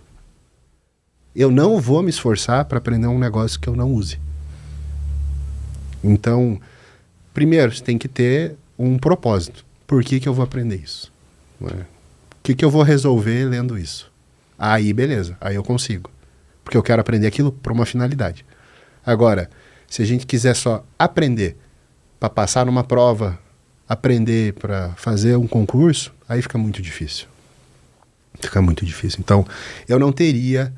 Eu não vou me esforçar para aprender um negócio que eu não use. Então, primeiro, você tem que ter um propósito. Por que eu vou aprender isso? O que eu vou resolver lendo isso? Aí, beleza. Aí eu consigo. Porque eu quero aprender aquilo para uma finalidade. Agora, se a gente quiser só aprender para passar numa prova, aprender para fazer um concurso, aí fica muito difícil. Fica muito difícil. Então, eu não teria...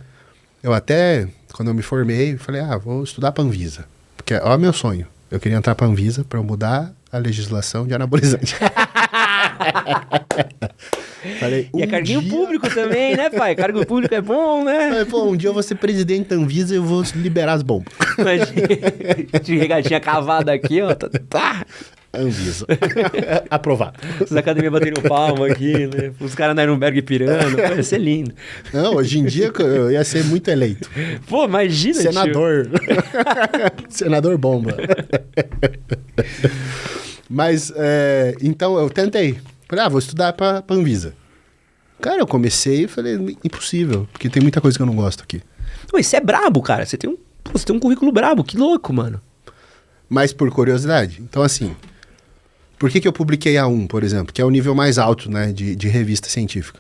Eu até, quando eu me formei, falei, vou estudar para a Anvisa. Porque, meu sonho. Eu queria entrar para a Anvisa para eu mudar a legislação de anabolizante. Falei, E é carguinho público também, né, pai? Cargo público é bom, né? Falei, pô, um dia eu vou ser presidente da Anvisa e eu vou liberar as bombas. Imagina, de regatinha cavada aqui, ó. Tá. Anvisa. Aprovado. Os da academia batendo palma aqui, né? Os caras na Nuremberg pirando. Pô, ia ser lindo. Não, hoje em dia eu ia ser muito eleito. Pô, imagina, Senador. Senador bomba. Mas, então, eu tentei. Falei, vou estudar pra Anvisa. Cara, eu comecei e falei, impossível, porque tem muita coisa que eu não gosto aqui. Pô, você é brabo, cara. Você tem um currículo brabo. Que louco, mano. Mas por curiosidade. Então, assim, por que eu publiquei A1, por exemplo, que é o nível mais alto, né, de revista científica?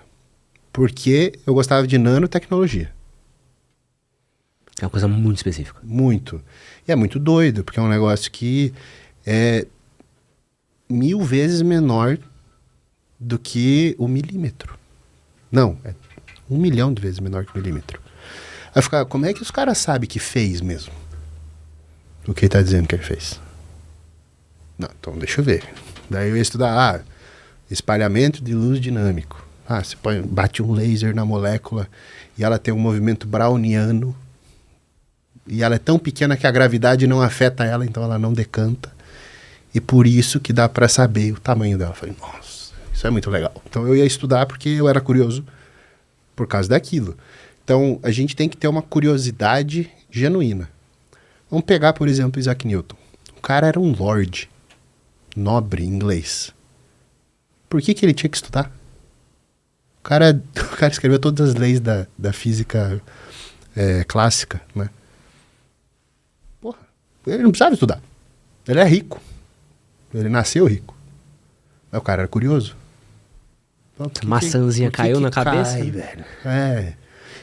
Porque eu gostava de nanotecnologia. É uma coisa muito específica. Muito. E é muito doido, porque é um negócio que é 1000 vezes menor do que o milímetro. Não, é 1 milhão de vezes menor que o milímetro. Aí ficar, como é que os caras sabem que fez mesmo? O que ele tá dizendo que ele fez? Não, então deixa eu ver. Daí eu ia estudar, espalhamento de luz dinâmico. Você bate um laser na molécula e ela tem um movimento browniano e ela é tão pequena que a gravidade não afeta ela, então ela não decanta. E por isso que dá para saber o tamanho dela. Eu falei, nossa, isso é muito legal. Então eu ia estudar porque eu era curioso por causa daquilo. Então a gente tem que ter uma curiosidade genuína. Vamos pegar, por exemplo, Isaac Newton. O cara era um lord, nobre inglês. Por que ele tinha que estudar? O cara escreveu todas as leis da física clássica, né? Porra, ele não precisava estudar. Ele é rico. Ele nasceu rico. Mas o cara era curioso. Maçãzinha caiu na cabeça? Cai, velho.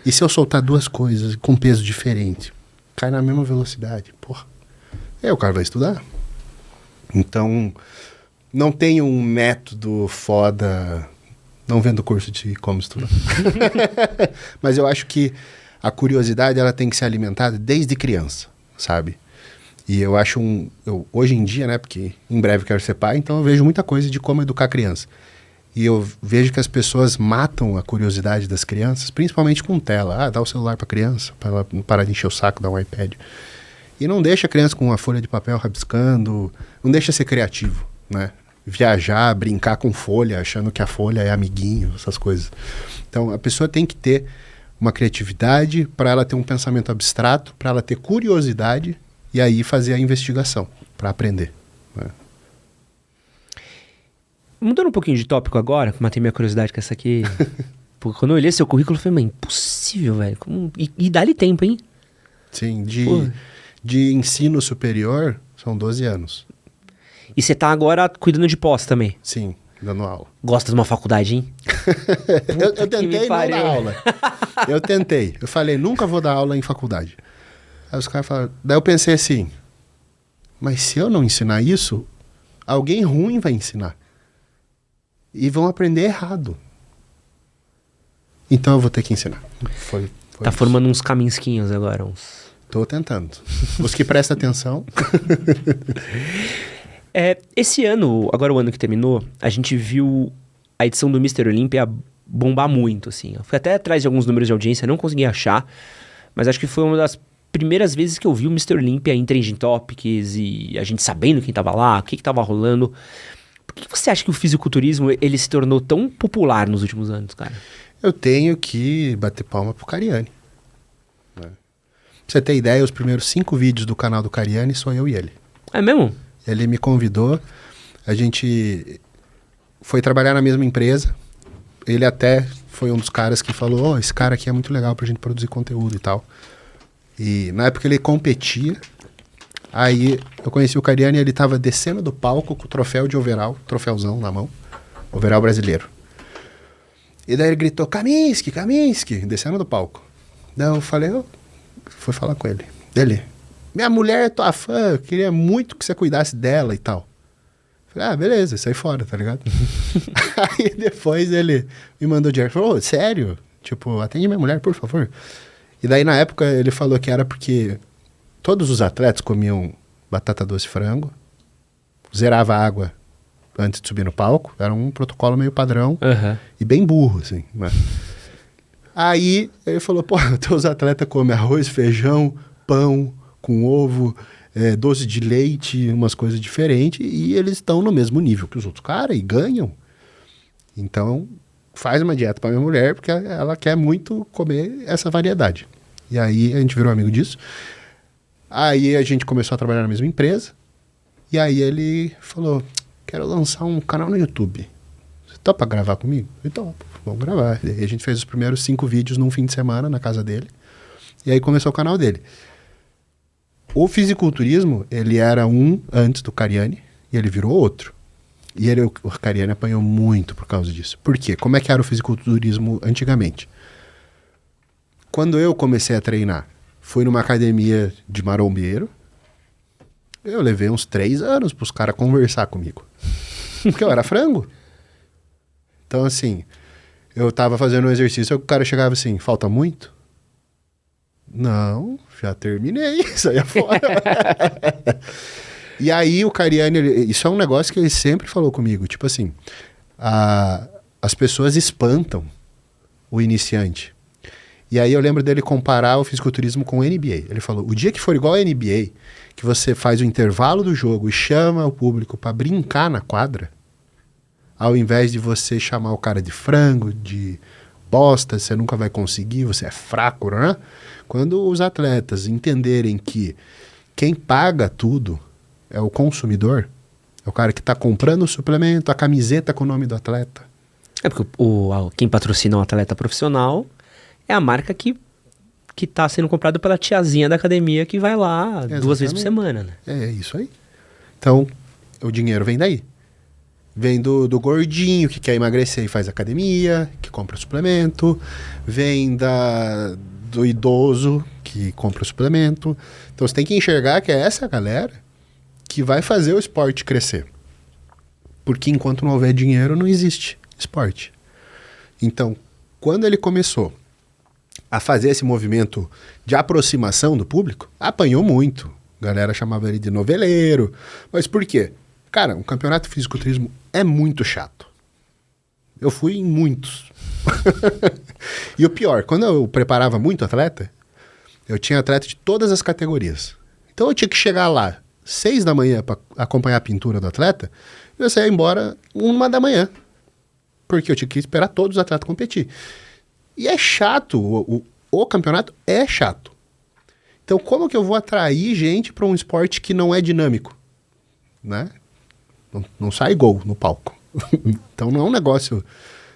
E se eu soltar duas coisas com peso diferente? Cai na mesma velocidade. Porra. O cara vai estudar. Então, não tem um método foda, não vendo curso de como estudar. Mas eu acho que a curiosidade ela tem que ser alimentada desde criança, sabe? E eu acho hoje em dia, né, porque em breve eu quero ser pai, então eu vejo muita coisa de como educar criança. E eu vejo que as pessoas matam a curiosidade das crianças, principalmente com tela. Dá o celular para a criança, para ela não parar de encher o saco, dá um iPad. E não deixa a criança com uma folha de papel rabiscando, não deixa ser criativo, né? Viajar, brincar com folha, achando que a folha é amiguinho, essas coisas. Então, a pessoa tem que ter uma criatividade para ela ter um pensamento abstrato, para ela ter curiosidade e aí fazer a investigação, para aprender, né? Mudando um pouquinho de tópico agora, matei minha curiosidade com essa aqui. Porque quando eu olhei seu currículo, eu falei, mas impossível, velho. E dá-lhe tempo, hein? Sim, de ensino superior, são 12 anos. E você tá agora cuidando de pós também? Sim, dando aula. Gosta de uma faculdade, hein? eu tentei não dar aula. Eu tentei. Eu falei, nunca vou dar aula em faculdade. Aí os caras falaram... Daí eu pensei assim, mas se eu não ensinar isso, alguém ruim vai ensinar. E vão aprender errado. Então eu vou ter que ensinar. Foi tá isso. Formando uns caminsquinhos agora, uns... Tô tentando. Os que prestam atenção. Esse ano, agora o ano que terminou, a gente viu a edição do Mr. Olympia bombar muito, assim. Eu fui até atrás de alguns números de audiência, não consegui achar, mas acho que foi uma das primeiras vezes que eu vi o Mr. Olympia em Trending Topics e a gente sabendo quem tava lá, o que tava rolando. Por que você acha que o fisiculturismo ele se tornou tão popular nos últimos anos, cara? Eu tenho que bater palma pro Cariani. Pra você ter ideia, os primeiros 5 vídeos do canal do Cariani sou eu e ele. É mesmo? Ele me convidou, a gente foi trabalhar na mesma empresa. Ele até foi um dos caras que falou, esse cara aqui é muito legal pra gente produzir conteúdo e tal. E na época ele competia. Aí eu conheci o Cariani e ele tava descendo do palco com o troféu de overall, troféuzão na mão, overall brasileiro. E daí ele gritou, Kaminski, descendo do palco. Daí eu falei, fui falar com ele. Ele, minha mulher é tua fã, eu queria muito que você cuidasse dela e tal. Falei, beleza, sai fora, tá ligado? Aí depois ele me mandou dinheiro, falou, sério? Tipo, atende minha mulher, por favor. E daí na época ele falou que era porque todos os atletas comiam batata doce e frango, zerava água antes de subir no palco. Era um protocolo meio padrão Aham. e bem burro, assim, né? Aí ele falou, pô, teus atletas comem arroz, feijão, pão com ovo, doce de leite, umas coisas diferentes, e eles estão no mesmo nível que os outros caras e ganham. Então, faz uma dieta para minha mulher, porque ela quer muito comer essa variedade. E aí a gente virou amigo disso. Aí a gente começou a trabalhar na mesma empresa, e aí ele falou, quero lançar um canal no YouTube. Você topa gravar comigo? Eu topo, vamos gravar. E aí a gente fez os primeiros 5 vídeos num fim de semana na casa dele. E aí começou o canal dele. O fisiculturismo, ele era um antes do Cariani, e ele virou outro. E o Cariani apanhou muito por causa disso. Por quê? Como é que era o fisiculturismo antigamente? Quando eu comecei a treinar, fui numa academia de marombeiro, eu levei uns 3 anos para os caras conversar comigo. Porque eu era frango. Então, assim, eu tava fazendo um exercício, o cara chegava assim, falta muito? Não, já terminei, saia fora. E aí o Cariani, isso é um negócio que ele sempre falou comigo, tipo assim, as pessoas espantam o iniciante. E aí eu lembro dele comparar o fisiculturismo com o NBA. Ele falou, o dia que for igual ao NBA, que você faz o intervalo do jogo e chama o público para brincar na quadra, ao invés de você chamar o cara de frango, de bosta, você nunca vai conseguir, você é fraco, né? Quando os atletas entenderem que quem paga tudo é o consumidor, é o cara que está comprando o suplemento, a camiseta com o nome do atleta. É porque quem patrocina um atleta profissional é a marca que tá sendo comprada pela tiazinha da academia que vai lá Exatamente. 2 vezes por semana, né? É isso aí. Então, o dinheiro vem daí. Vem do gordinho que quer emagrecer e faz academia, que compra suplemento. Vem do idoso que compra suplemento. Então, você tem que enxergar que é essa galera que vai fazer o esporte crescer. Porque enquanto não houver dinheiro, não existe esporte. Então, quando ele começou a fazer esse movimento de aproximação do público, apanhou muito. A galera chamava ele de noveleiro. Mas por quê? Cara, um campeonato de fisiculturismo é muito chato. Eu fui em muitos. E o pior, quando eu preparava muito atleta, eu tinha atleta de todas as categorias. Então eu tinha que chegar lá 6 da manhã para acompanhar a pintura do atleta, e eu saía embora 1 da manhã. Porque eu tinha que esperar todos os atletas competir. E é chato, o campeonato é chato. Então como que eu vou atrair gente para um esporte que não é dinâmico? Né? Não sai gol no palco. Então não é um negócio...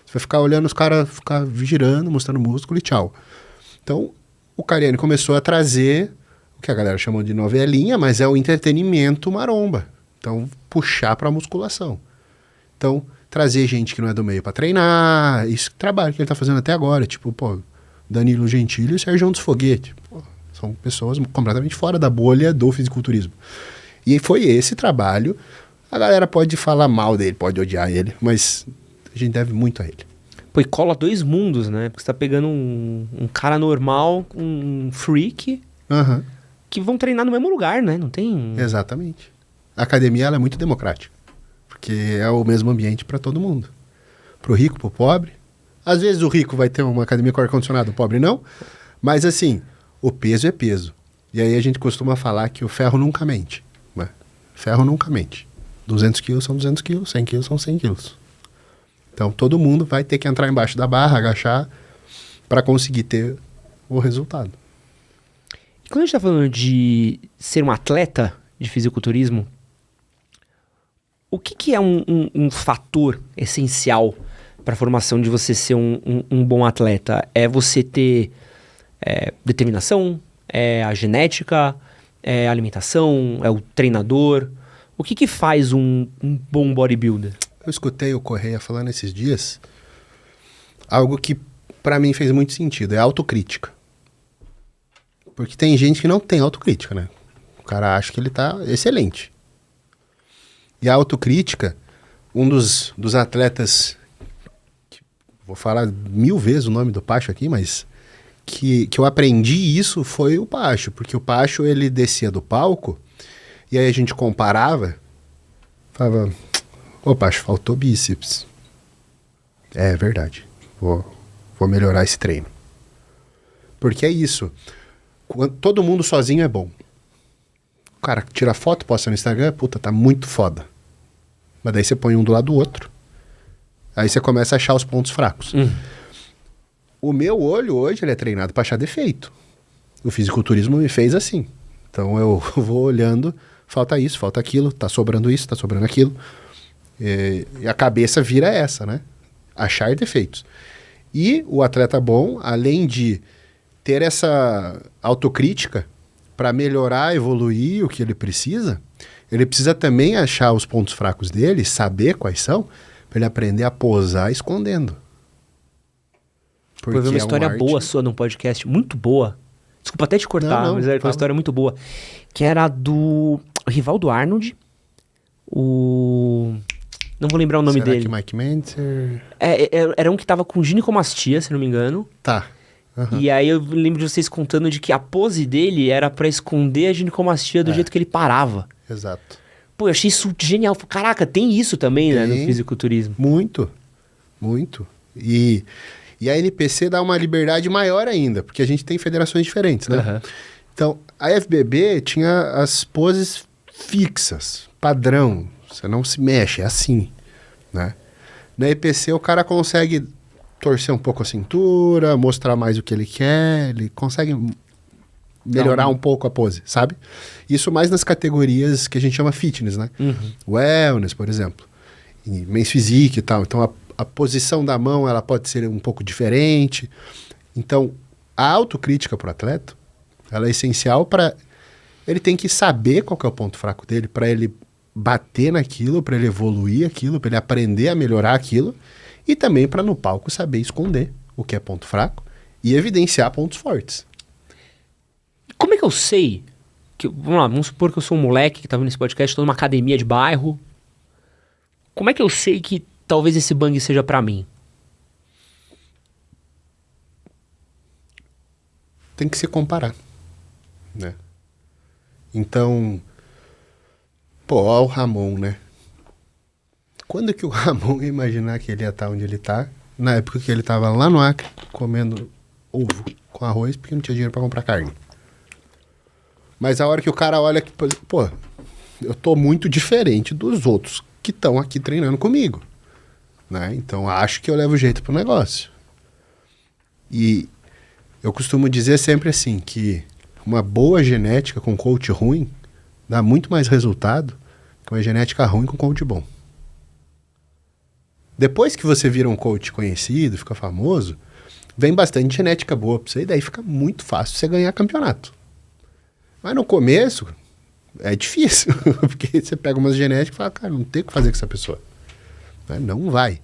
Você vai ficar olhando os caras, ficar girando, mostrando músculo e tchau. Então o Cariani começou a trazer o que a galera chamou de novelinha, mas é o entretenimento maromba. Então puxar para a musculação. Então trazer gente que não é do meio para treinar, esse trabalho que ele tá fazendo até agora, tipo, pô, Danilo Gentili e Sérgio dos Foguete. Pô, são pessoas completamente fora da bolha do fisiculturismo. E foi esse trabalho. A galera pode falar mal dele, pode odiar ele, mas a gente deve muito a ele. Pô, e cola 2 mundos, né? Porque você tá pegando um cara normal, um freak, que vão treinar no mesmo lugar, né? Não tem... Exatamente. A academia ela é muito democrática, porque é o mesmo ambiente para todo mundo. Pro rico, pro pobre. Às vezes o rico vai ter uma academia com ar-condicionado, o pobre não. Mas assim, o peso é peso. E aí a gente costuma falar que o ferro nunca mente. Né? Ferro nunca mente. 200 quilos são 200 quilos, 100 quilos são 100 quilos. Então todo mundo vai ter que entrar embaixo da barra, agachar, para conseguir ter o resultado. E quando a gente tá falando de ser um atleta de fisiculturismo, o que é um fator essencial para a formação de você ser um bom atleta? É você ter determinação? É a genética? É a alimentação? É o treinador? O que faz um bom bodybuilder? Eu escutei o Correia falando esses dias algo que para mim fez muito sentido, é autocrítica. Porque tem gente que não tem autocrítica, né? O cara acha que ele tá excelente. E a autocrítica, um dos atletas, vou falar 1000 vezes o nome do Pacho aqui, mas que eu aprendi isso foi o Pacho, porque o Pacho ele descia do palco e aí a gente comparava, falava, Opa, acho que faltou bíceps. É verdade. Vou melhorar esse treino. Porque é isso. Todo mundo sozinho é bom. O cara tira foto, posta no Instagram, puta, tá muito foda. Mas daí você põe um do lado do outro. Aí você começa a achar os pontos fracos. O meu olho hoje, ele é treinado pra achar defeito. O fisiculturismo me fez assim. Então eu vou olhando, falta isso, falta aquilo, tá sobrando isso, tá sobrando aquilo. E a cabeça vira essa, né? Achar defeitos. E o atleta bom, além de ter essa autocrítica para melhorar, evoluir o que ele precisa também achar os pontos fracos dele, saber quais são, para ele aprender a posar escondendo. Porque eu vi uma história boa sua num podcast, muito boa. Desculpa até te cortar, mas era uma história muito boa. Que era do rival do Arnold, não vou lembrar o nome dele. Será que Mike Mentzer? Era um que tava com ginecomastia, se não me engano. Tá. Uhum. E aí eu lembro de vocês contando de que a pose dele era pra esconder a ginecomastia do jeito que ele parava. Exato. Pô, eu achei isso genial. Caraca, tem isso também, né, no fisiculturismo. Muito, muito. E a NPC dá uma liberdade maior ainda, porque a gente tem federações diferentes, né? Uhum. Então, a FBB tinha as poses fixas, padrão. Você não se mexe, é assim, né? Na EPC o cara consegue torcer um pouco a cintura, mostrar mais o que ele quer, ele consegue melhorar um pouco a pose, sabe? Isso mais nas categorias que a gente chama fitness, né? Wellness, por exemplo. E Men's Physique e tal. Então, a posição da mão, ela pode ser um pouco diferente. Então, a autocrítica para o atleta, ela é essencial para... Ele tem que saber qual que é o ponto fraco dele, para ele bater naquilo, para ele evoluir aquilo, para ele aprender a melhorar aquilo, e também para no palco saber esconder o que é ponto fraco e evidenciar pontos fortes. Como é que eu sei vamos lá, vamos supor que eu sou um moleque que tá vendo esse podcast, tô numa academia de bairro. Como é que eu sei que talvez esse bang seja pra mim? Tem que se comparar, né? Então, ó o Ramon, né? Quando que o Ramon ia imaginar que ele ia estar onde ele tá? Na época que ele tava lá no Acre, comendo ovo com arroz, porque não tinha dinheiro pra comprar carne. Mas a hora que o cara olha que, pô, eu tô muito diferente dos outros que estão aqui treinando comigo, né? Então acho que eu levo jeito pro negócio. E eu costumo dizer sempre assim, que uma boa genética com coach ruim dá muito mais resultado que uma genética ruim com coach bom. Depois que você vira um coach conhecido, fica famoso, vem bastante genética boa pra você e daí fica muito fácil você ganhar campeonato. Mas no começo é difícil, porque você pega umas genéticas e fala, cara, não tem o que fazer com essa pessoa. Não vai.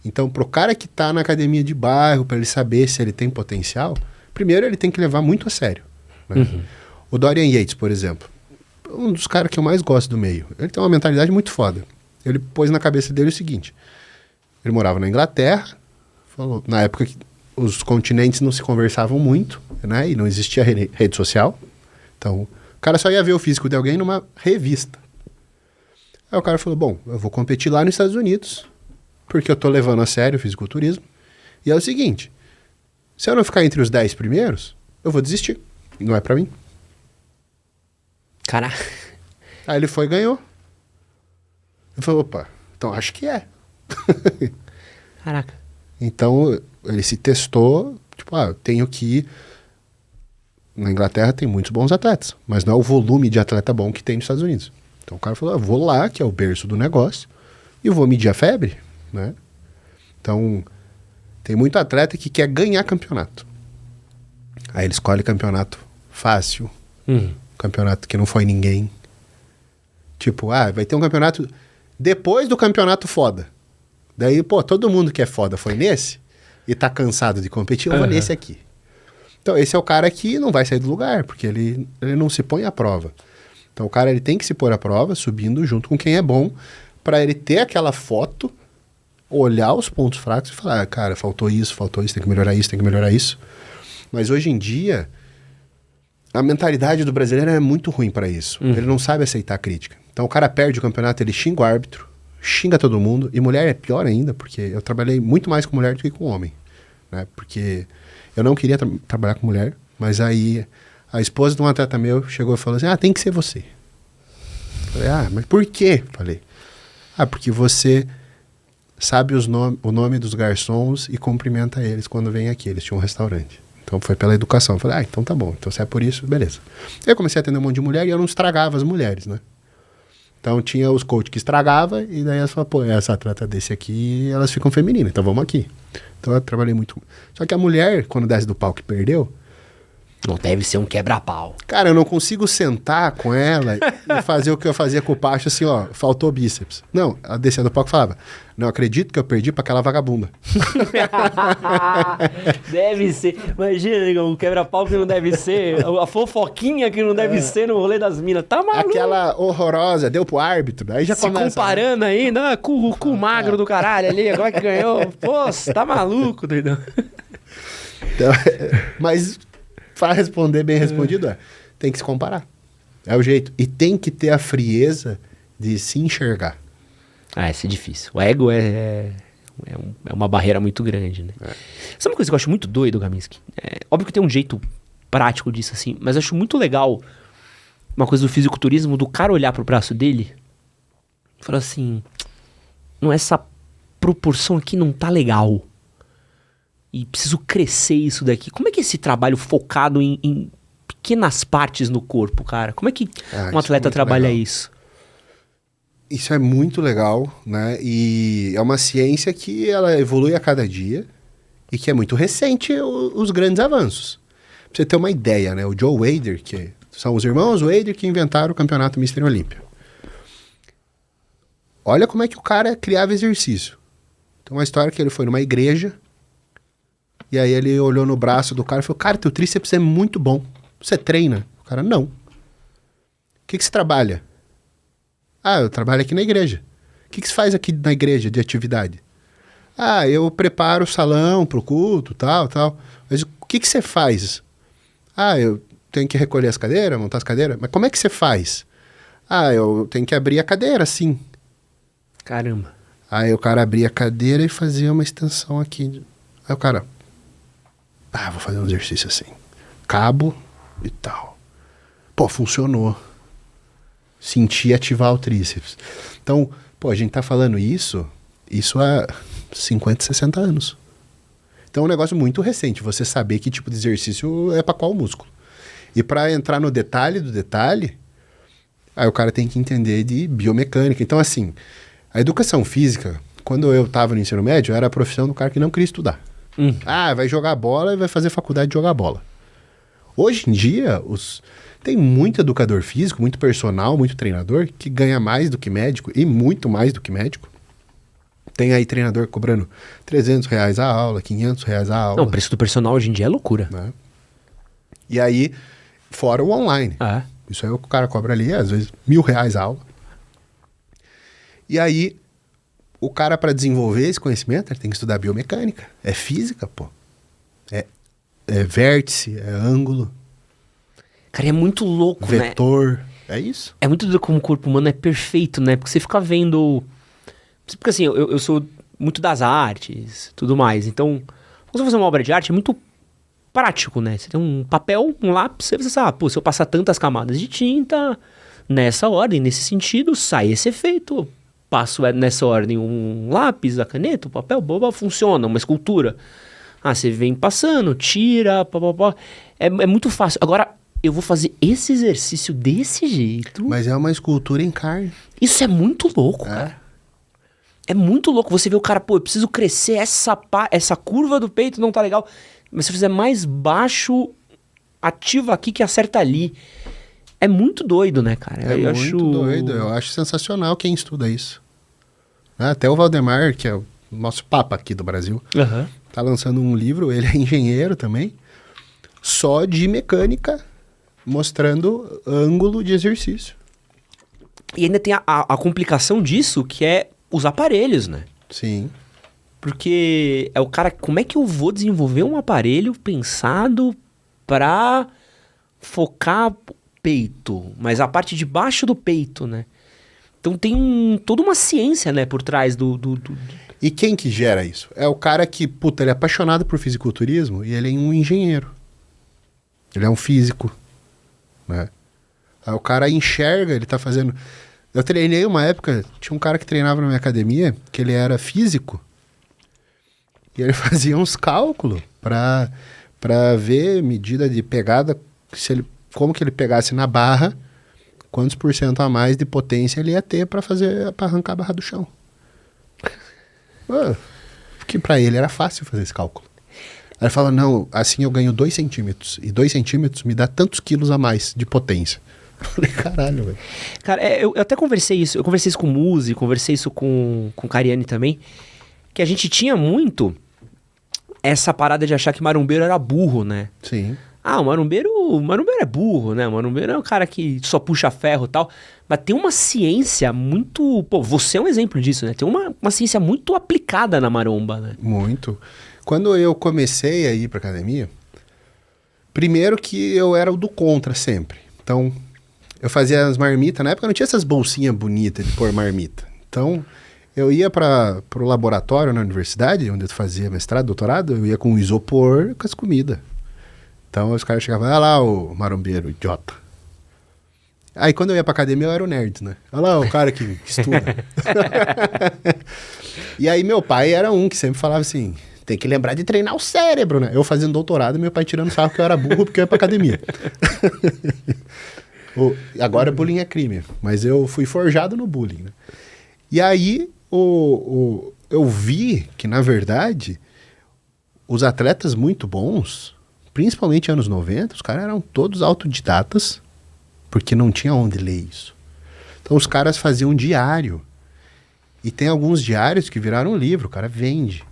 Então, pro cara que tá na academia de bairro, para ele saber se ele tem potencial, primeiro ele tem que levar muito a sério, né? Uhum. O Dorian Yates, por exemplo, um dos caras que eu mais gosto do meio, ele tem uma mentalidade muito foda. Ele pôs na cabeça dele o seguinte, ele morava na Inglaterra, falou, na época que os continentes não se conversavam muito, né, e não existia rede social, então o cara só ia ver o físico de alguém numa revista. Aí o cara falou, bom, eu vou competir lá nos Estados Unidos, porque eu tô levando a sério o fisiculturismo, e é o seguinte, se eu não ficar entre os 10 primeiros, eu vou desistir, não é pra mim. Caraca. Aí ele foi e ganhou. Ele falou, opa, então acho que é. Caraca. Então ele se testou, tipo, eu tenho que ir. Na Inglaterra tem muitos bons atletas, mas não é o volume de atleta bom que tem nos Estados Unidos. Então o cara falou, eu vou lá, que é o berço do negócio, e vou medir a febre, né? Então, tem muito atleta que quer ganhar campeonato. Aí ele escolhe campeonato fácil, campeonato que não foi ninguém. Tipo, vai ter um campeonato depois do campeonato foda. Daí, todo mundo que é foda foi nesse e tá cansado de competir, eu vou nesse aqui. Então, esse é o cara que não vai sair do lugar, porque ele não se põe à prova. Então, o cara ele tem que se pôr à prova, subindo junto com quem é bom, para ele ter aquela foto, olhar os pontos fracos e falar, cara, faltou isso, tem que melhorar isso, tem que melhorar isso. Mas hoje em dia, a mentalidade do brasileiro é muito ruim para isso. Ele não sabe aceitar a crítica. Então, o cara perde o campeonato, ele xinga o árbitro, xinga todo mundo. E mulher é pior ainda, porque eu trabalhei muito mais com mulher do que com homem. Né? Porque eu não queria trabalhar com mulher, mas aí a esposa de um atleta meu chegou e falou assim, tem que ser você. Falei, mas por quê? Falei, porque você sabe o nome dos garçons e cumprimenta eles quando vem aqui. Eles tinham um restaurante. Então foi pela educação. Eu falei, então tá bom. Então se é por isso, beleza. Eu comecei a atender um monte de mulher e eu não estragava as mulheres, né? Então tinha os coaches que estragava e daí elas falavam, essa atleta desse aqui, elas ficam femininas, então vamos aqui. Então eu trabalhei muito. Só que a mulher, quando desce do palco e perdeu... Não deve ser um quebra-pau. Cara, eu não consigo sentar com ela e fazer o que eu fazia com o Pacho, assim, faltou bíceps. Não, ela descia do palco e falava, não acredito que eu perdi pra aquela vagabunda. Deve ser. Imagina, um quebra-pau que não deve ser, a fofoquinha que não deve ser no rolê das minas. Tá maluco? Aquela horrorosa, deu pro árbitro, aí já se começa... comparando ainda, com o cu magro do caralho ali, agora que ganhou. Pô, você tá maluco, doidão. Então, mas... Para responder bem respondido, tem que se comparar. É o jeito. E tem que ter a frieza de se enxergar. Isso é difícil. O ego é uma barreira muito grande, né? Sabe uma coisa que eu acho muito doido, Gaminski? Óbvio que tem um jeito prático disso, assim, mas eu acho muito legal uma coisa do fisiculturismo, do cara olhar pro braço dele e falar assim, não, essa proporção aqui não tá legal. E preciso crescer isso daqui. Como é que é esse trabalho focado em pequenas partes no corpo, cara? Como é que um atleta trabalha isso? Isso é muito legal, né? E é uma ciência que ela evolui a cada dia e que é muito recente os grandes avanços. Pra você ter uma ideia, né? O Joe Wader, que são os irmãos Wader que inventaram o campeonato Mr. Olímpia. Olha como é que o cara criava exercício. Tem uma história que ele foi numa igreja. E aí ele olhou no braço do cara e falou, cara, teu tríceps é muito bom. Você treina? O cara, não. O que você trabalha? Eu trabalho aqui na igreja. O que você faz aqui na igreja de atividade? Eu preparo o salão pro culto, tal. Mas o que você faz? Eu tenho que recolher as cadeiras, montar as cadeiras. Mas como é que você faz? Eu tenho que abrir a cadeira, assim. Caramba. Aí o cara abria a cadeira e fazia uma extensão aqui. Aí o cara... vou fazer um exercício assim. Cabo e tal. Pô, funcionou. Senti ativar o tríceps. Então, a gente tá falando isso há 50, 60 anos. Então é um negócio muito recente, você saber que tipo de exercício é para qual músculo. E para entrar no detalhe do detalhe, aí o cara tem que entender de biomecânica. Então, assim, a educação física, quando eu tava no ensino médio, era a profissão do cara que não queria estudar. Vai jogar bola e vai fazer faculdade de jogar bola. Hoje em dia, tem muito educador físico, muito personal, muito treinador que ganha mais do que médico e muito mais do que médico. Tem aí treinador cobrando R$300 a aula, R$500 a aula. Não, o preço do personal hoje em dia é loucura. Né? E aí, fora o online. Isso aí o cara cobra ali, às vezes, R$1.000 a aula. E aí... O cara, para desenvolver esse conhecimento, ele tem que estudar biomecânica. É física, pô. É vértice, é ângulo. Cara, é muito louco, vetor, né? É isso. É muito doido como o corpo humano é perfeito, né? Porque você fica vendo... Porque assim, eu sou muito das artes, tudo mais. Então, quando você fazer uma obra de arte, é muito prático, né? Você tem um papel, um lápis, você sabe, se eu passar tantas camadas de tinta, nessa ordem, nesse sentido, sai esse efeito. Passo nessa ordem um lápis, a caneta, o papel, funciona, uma escultura. Você vem passando, tira, É muito fácil. Agora, eu vou fazer esse exercício desse jeito. Mas é uma escultura em carne. Isso é muito louco, cara. É muito louco. Você vê o cara, eu preciso crescer, essa curva do peito não tá legal. Mas se eu fizer mais baixo, ativa aqui que acerta ali. É muito doido, né, cara? Eu acho doido. Eu acho sensacional quem estuda isso. Até o Valdemar, que é o nosso papa aqui do Brasil, tá lançando um livro, ele é engenheiro também, só de mecânica, mostrando ângulo de exercício. E ainda tem a complicação disso, que é os aparelhos, né? Sim. Porque é o cara, como é que eu vou desenvolver um aparelho pensado pra focar peito, mas a parte de baixo do peito, né? Então tem toda uma ciência, né, por trás do... E quem que gera isso? É o cara que, puta, ele é apaixonado por fisiculturismo e ele é um engenheiro. Ele é um físico, né? Aí o cara enxerga, ele tá fazendo... Eu treinei uma época, tinha um cara que treinava na minha academia, que ele era físico, e ele fazia uns cálculos para ver medida de pegada, como que ele pegasse na barra, quantos % a mais de potência ele ia ter para arrancar a barra do chão. Porque para ele era fácil fazer esse cálculo. Aí ele fala, não, assim eu ganho 2 centímetros, e 2 centímetros me dá tantos quilos a mais de potência. Eu falei, caralho, velho. Cara, eu até conversei isso, com o Muzi, conversei isso com o Cariani também, que a gente tinha muito essa parada de achar que marombeiro era burro, né? Sim. O marombeiro é burro, né? O marombeiro é um cara que só puxa ferro e tal. Mas tem uma ciência muito... Pô, você é um exemplo disso, né? Tem uma ciência muito aplicada na maromba, né? Muito. Quando eu comecei a ir pra academia, primeiro que eu era o do contra sempre. Então, eu fazia as marmitas. Na época não tinha essas bolsinhas bonitas de pôr marmita. Então, eu ia pro laboratório na universidade, onde eu fazia mestrado, doutorado, eu ia com o isopor com as comidas. Então os caras chegavam, olha lá o marombeiro, idiota. Aí quando eu ia pra academia eu era o nerd, né? Olha lá o cara que estuda. E aí meu pai era um que sempre falava assim, tem que lembrar de treinar o cérebro, né? Eu fazendo doutorado, meu pai tirando sarro que eu era burro porque eu ia pra academia. Agora bullying é crime, mas eu fui forjado no bullying, né? E aí eu vi que, na verdade, os atletas muito bons, principalmente anos 90, os caras eram todos autodidatas, porque não tinha onde ler isso. Então os caras faziam diário. E tem alguns diários que viraram livro, o cara vende.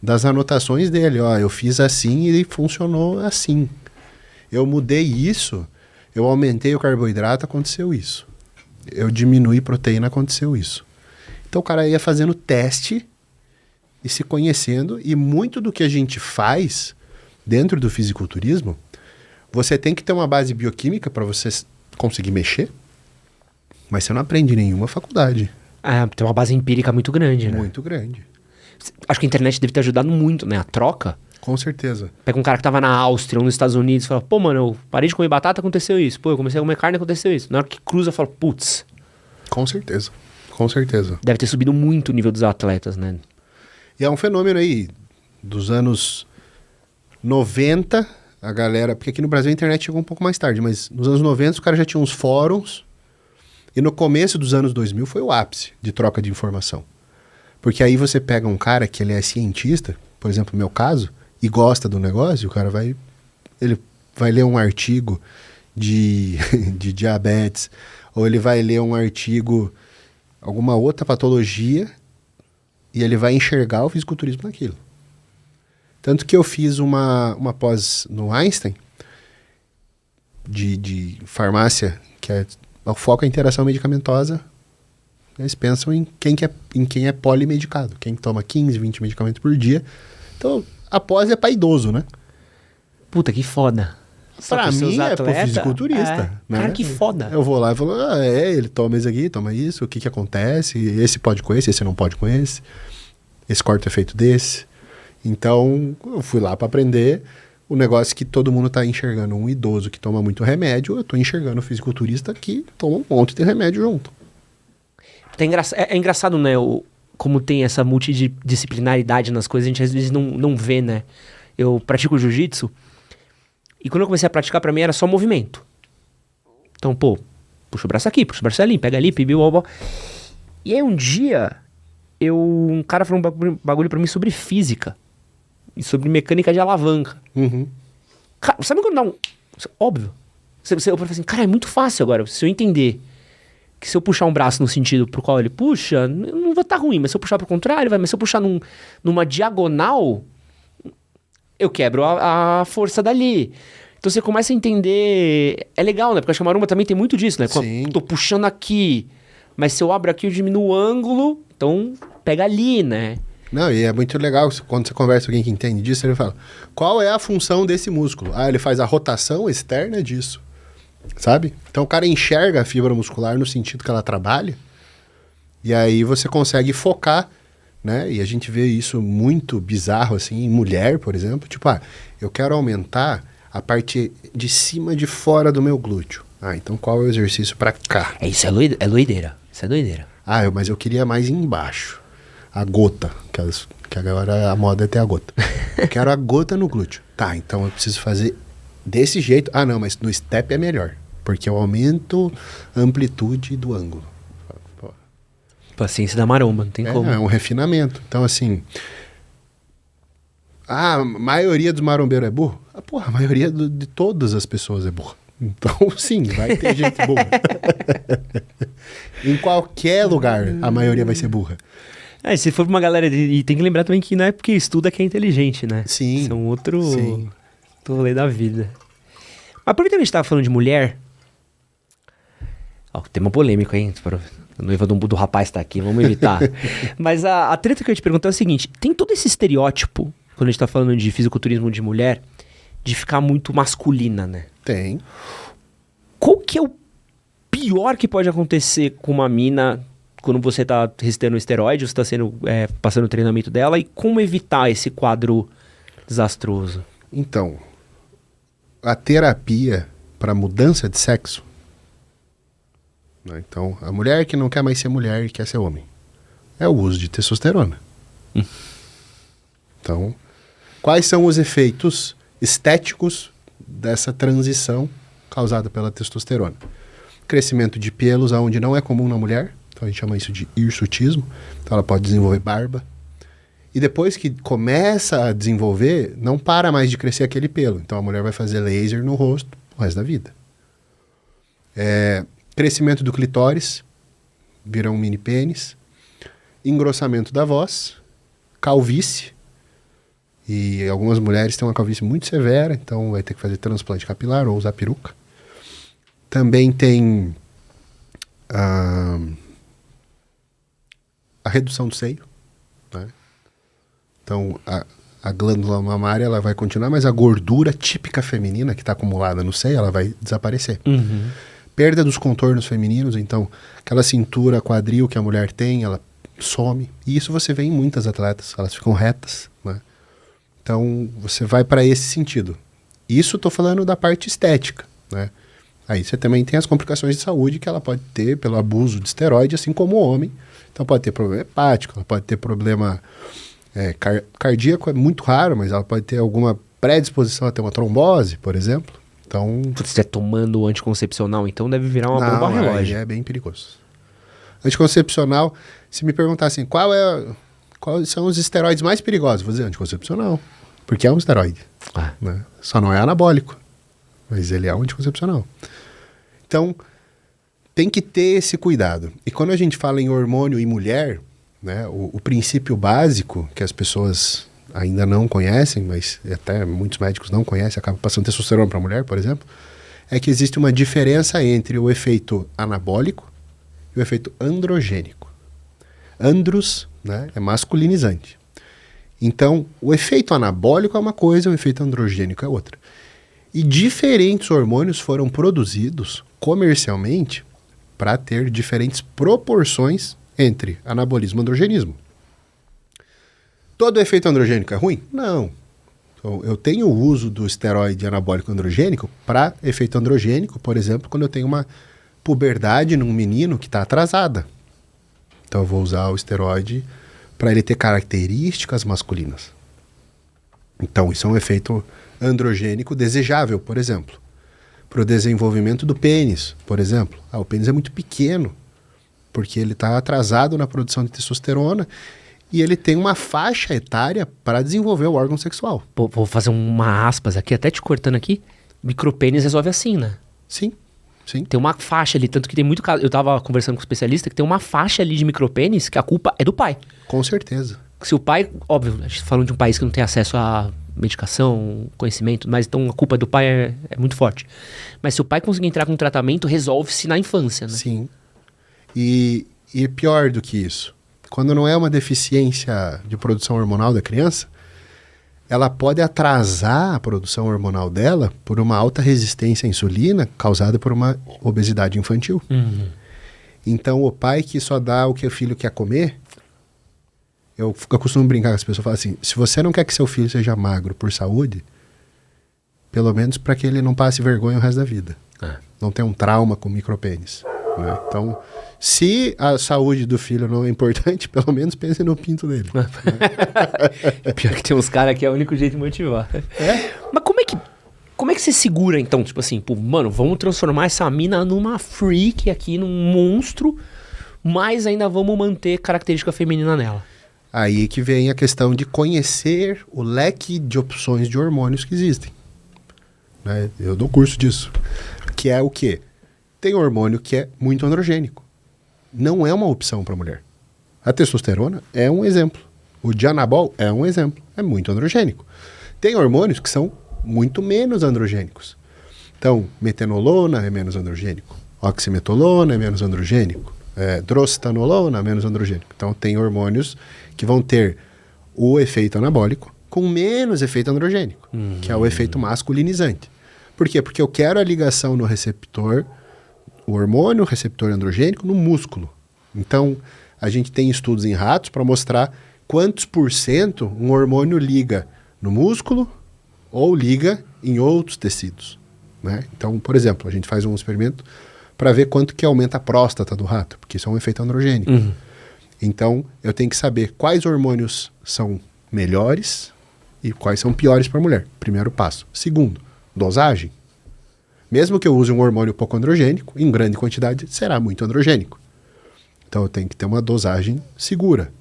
Das anotações dele, ó, eu fiz assim e funcionou assim. Eu mudei isso, eu aumentei o carboidrato, aconteceu isso. Eu diminui proteína, aconteceu isso. Então o cara ia fazendo teste e se conhecendo, e muito do que a gente faz dentro do fisiculturismo, você tem que ter uma base bioquímica para você conseguir mexer, mas você não aprende em nenhuma faculdade. Tem uma base empírica muito grande, né? Muito grande. Acho que a internet deve ter ajudado muito, né? A troca. Com certeza. Pega um cara que tava na Áustria ou nos Estados Unidos e fala, pô, mano, eu parei de comer batata, aconteceu isso. Pô, eu comecei a comer carne, aconteceu isso. Na hora que cruza, fala, putz. Com certeza. Com certeza. Deve ter subido muito o nível dos atletas, né? E é um fenômeno aí dos anos 90, a galera... Porque aqui no Brasil a internet chegou um pouco mais tarde, mas nos anos 90 os caras já tinham uns fóruns. E no começo dos anos 2000 foi o ápice de troca de informação. Porque aí você pega um cara que ele é cientista, por exemplo, no meu caso, e gosta do negócio, o cara ele vai ler um artigo de diabetes, ou ele vai ler um artigo, alguma outra patologia, e ele vai enxergar o fisiculturismo naquilo. Tanto que eu fiz uma pós no Einstein, de farmácia, que o foco é a interação medicamentosa. Eles pensam em quem é polimedicado, quem toma 15, 20 medicamentos por dia. Então, a pós é para idoso, né? Puta, que foda. Pra mim é pro fisiculturista. Né? Cara, que foda. Eu vou lá e falo, ele toma isso aqui, toma isso, o que acontece? Esse pode com esse não pode com esse. Esse corte é feito desse. Então, eu fui lá para aprender o negócio que todo mundo tá enxergando. Um idoso que toma muito remédio, eu tô enxergando o fisiculturista que toma um monte de remédio junto. É engraçado, né? Como tem essa multidisciplinaridade nas coisas, a gente às vezes não vê, né? Eu pratico jiu-jitsu e quando eu comecei a praticar, pra mim era só movimento. Então, pô, puxa o braço aqui, puxa o braço ali, pega ali, pibi, blá. E aí um dia, um cara falou um bagulho pra mim sobre física e sobre mecânica de alavanca. Uhum. Cara, sabe quando dá um... Óbvio. Eu falei assim, cara, é muito fácil agora, se eu entender que se eu puxar um braço no sentido pro qual ele puxa, não vai estar ruim, mas se eu puxar pro contrário, vai. Mas se eu puxar numa diagonal, eu quebro a força dali. Então você começa a entender... É legal, né? Porque acho que a maromba também tem muito disso, né? Sim. Tô puxando aqui, mas se eu abro aqui, eu diminuo o ângulo, então pega ali, né? Não, e é muito legal quando você conversa com alguém que entende disso, ele fala, qual é a função desse músculo? Ele faz a rotação externa disso. Sabe? Então o cara enxerga a fibra muscular no sentido que ela trabalha E aí você consegue focar, né? E a gente vê isso muito bizarro, assim, em mulher, por exemplo. Tipo, eu quero aumentar a parte de cima de fora do meu glúteo. Então qual é o exercício para cá? Isso é doideira. Isso é doideira. Mas eu queria mais embaixo. A gota, que agora a moda é ter a gota. Eu quero a gota no glúteo. Então eu preciso fazer desse jeito. Não, mas no step é melhor. Porque eu aumento a amplitude do ângulo. Paciência da maromba, não tem como. É um refinamento. Então, assim... a maioria dos marombeiros é burro? A maioria de todas as pessoas é burra. Então, sim, vai ter gente burra. Em qualquer lugar, a maioria vai ser burra. Se for pra uma galera... E tem que lembrar também que não é porque estuda que é inteligente, né? Sim. Isso é um outro rolê da vida. Mas aproveitando que a gente tava falando de mulher... tema polêmico, hein? A noiva do rapaz tá aqui, vamos evitar. Mas a treta que eu ia te perguntar é o seguinte: tem todo esse estereótipo, quando a gente tá falando de fisiculturismo de mulher, de ficar muito masculina, né? Tem. Qual que é o pior que pode acontecer com uma mina quando você tá recitando esteroide, você tá passando o treinamento dela, e como evitar esse quadro desastroso? Então, a terapia para mudança de sexo, então, a mulher que não quer mais ser mulher e quer ser homem, é o uso de testosterona. Então, quais são os efeitos estéticos dessa transição causada pela testosterona? Crescimento de pelos onde não é comum na mulher, então a gente chama isso de hirsutismo, então ela pode desenvolver barba. E depois que começa a desenvolver, não para mais de crescer aquele pelo. Então a mulher vai fazer laser no rosto o resto da vida. Crescimento do clitóris, vira um mini pênis, engrossamento da voz, calvície, e algumas mulheres têm uma calvície muito severa, então vai ter que fazer transplante capilar ou usar peruca. Também tem a redução do seio, né? Então a glândula mamária ela vai continuar, mas a gordura típica feminina que está acumulada no seio ela vai desaparecer. Perda dos contornos femininos, então aquela cintura, quadril que a mulher tem, ela some. E isso você vê em muitas atletas, elas ficam retas, né? Então você vai para esse sentido. Isso estou falando da parte estética, né? Aí você também tem as complicações de saúde que ela pode ter pelo abuso de esteroide, assim como o homem. Então pode ter problema hepático, ela pode ter problema cardíaco, é muito raro, mas ela pode ter alguma predisposição a ter uma trombose, por exemplo. Então, se você estiver tomando o anticoncepcional, então deve virar uma bomba relógio. É bem perigoso. Anticoncepcional, se me perguntar assim, quais são os esteroides mais perigosos? Vou dizer anticoncepcional, porque é um esteroide. Né? Só não é anabólico, mas ele é um anticoncepcional. Então, tem que ter esse cuidado. E quando a gente fala em hormônio e mulher, né, o princípio básico que as pessoas ainda não conhecem, mas até muitos médicos não conhecem, acabam passando testosterona para a mulher, por exemplo, é que existe uma diferença entre o efeito anabólico e o efeito androgênico. Andros, né, é masculinizante. Então, o efeito anabólico é uma coisa, o efeito androgênico é outra. E diferentes hormônios foram produzidos comercialmente para ter diferentes proporções entre anabolismo e androgenismo. Todo efeito androgênico é ruim? Não. Então, eu tenho o uso do esteroide anabólico androgênico para efeito androgênico, por exemplo, quando eu tenho uma puberdade num menino que está atrasada. Então eu vou usar o esteroide para ele ter características masculinas. Então isso é um efeito androgênico desejável, por exemplo. Para o desenvolvimento do pênis, por exemplo. O pênis é muito pequeno, porque ele está atrasado na produção de testosterona e ele tem uma faixa etária para desenvolver o órgão sexual. Vou fazer uma aspas aqui, até te cortando aqui. Micropênis resolve assim, né? Sim, sim. Tem uma faixa ali, tanto que tem muito caso. Eu tava conversando com um especialista que tem uma faixa ali de micropênis que a culpa é do pai. Com certeza. Se o pai, óbvio, a gente tá falando de um país que não tem acesso a medicação, conhecimento, mas então a culpa do pai é muito forte. Mas se o pai conseguir entrar com um tratamento, resolve-se na infância, né? Sim. E pior do que isso, quando não é uma deficiência de produção hormonal da criança, ela pode atrasar a produção hormonal dela por uma alta resistência à insulina causada por uma obesidade infantil. Então, o pai que só dá o que o filho quer comer, eu costumo brincar com as pessoas, falar assim, se você não quer que seu filho seja magro por saúde, pelo menos para que ele não passe vergonha o resto da vida. Não tenha um trauma com micropênis. Né? Então, se a saúde do filho não é importante, pelo menos pense no pinto dele. Pior que tem uns caras que é o único jeito de motivar. Mas como é que você segura, então? Tipo assim, pô, mano, vamos transformar essa mina numa freak aqui, num monstro, mas ainda vamos manter característica feminina nela. Aí que vem a questão de conhecer o leque de opções de hormônios que existem. Né? Eu dou curso disso. Que é o quê? Tem hormônio que é muito androgênico. Não é uma opção para a mulher. A testosterona é um exemplo. O dianabol é um exemplo. É muito androgênico. Tem hormônios que são muito menos androgênicos. Então, metenolona é menos androgênico. Oximetolona é menos androgênico. Drostanolona é menos androgênico. Então, tem hormônios que vão ter o efeito anabólico com menos efeito androgênico, que é o efeito masculinizante. Por quê? Porque eu quero a ligação no receptor, o hormônio receptor androgênico, no músculo. Então, a gente tem estudos em ratos para mostrar quantos por cento um hormônio liga no músculo ou liga em outros tecidos. Né? Então, por exemplo, a gente faz um experimento para ver quanto que aumenta a próstata do rato, porque isso é um efeito androgênico. Então, eu tenho que saber quais hormônios são melhores e quais são piores para a mulher. Primeiro passo. Segundo, dosagem. Mesmo que eu use um hormônio pouco androgênico, em grande quantidade será muito androgênico. Então, eu tenho que ter uma dosagem segura.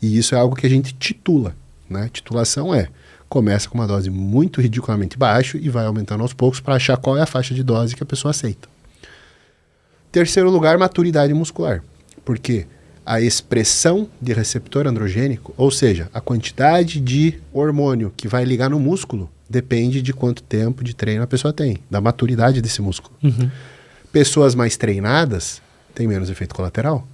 E isso é algo que a gente titula. Né? Titulação começa com uma dose muito ridiculamente baixa e vai aumentando aos poucos para achar qual é a faixa de dose que a pessoa aceita. Terceiro lugar, maturidade muscular. Porque a expressão de receptor androgênico, ou seja, a quantidade de hormônio que vai ligar no músculo, depende de quanto tempo de treino a pessoa tem, da maturidade desse músculo. Pessoas mais treinadas têm menos efeito colateral,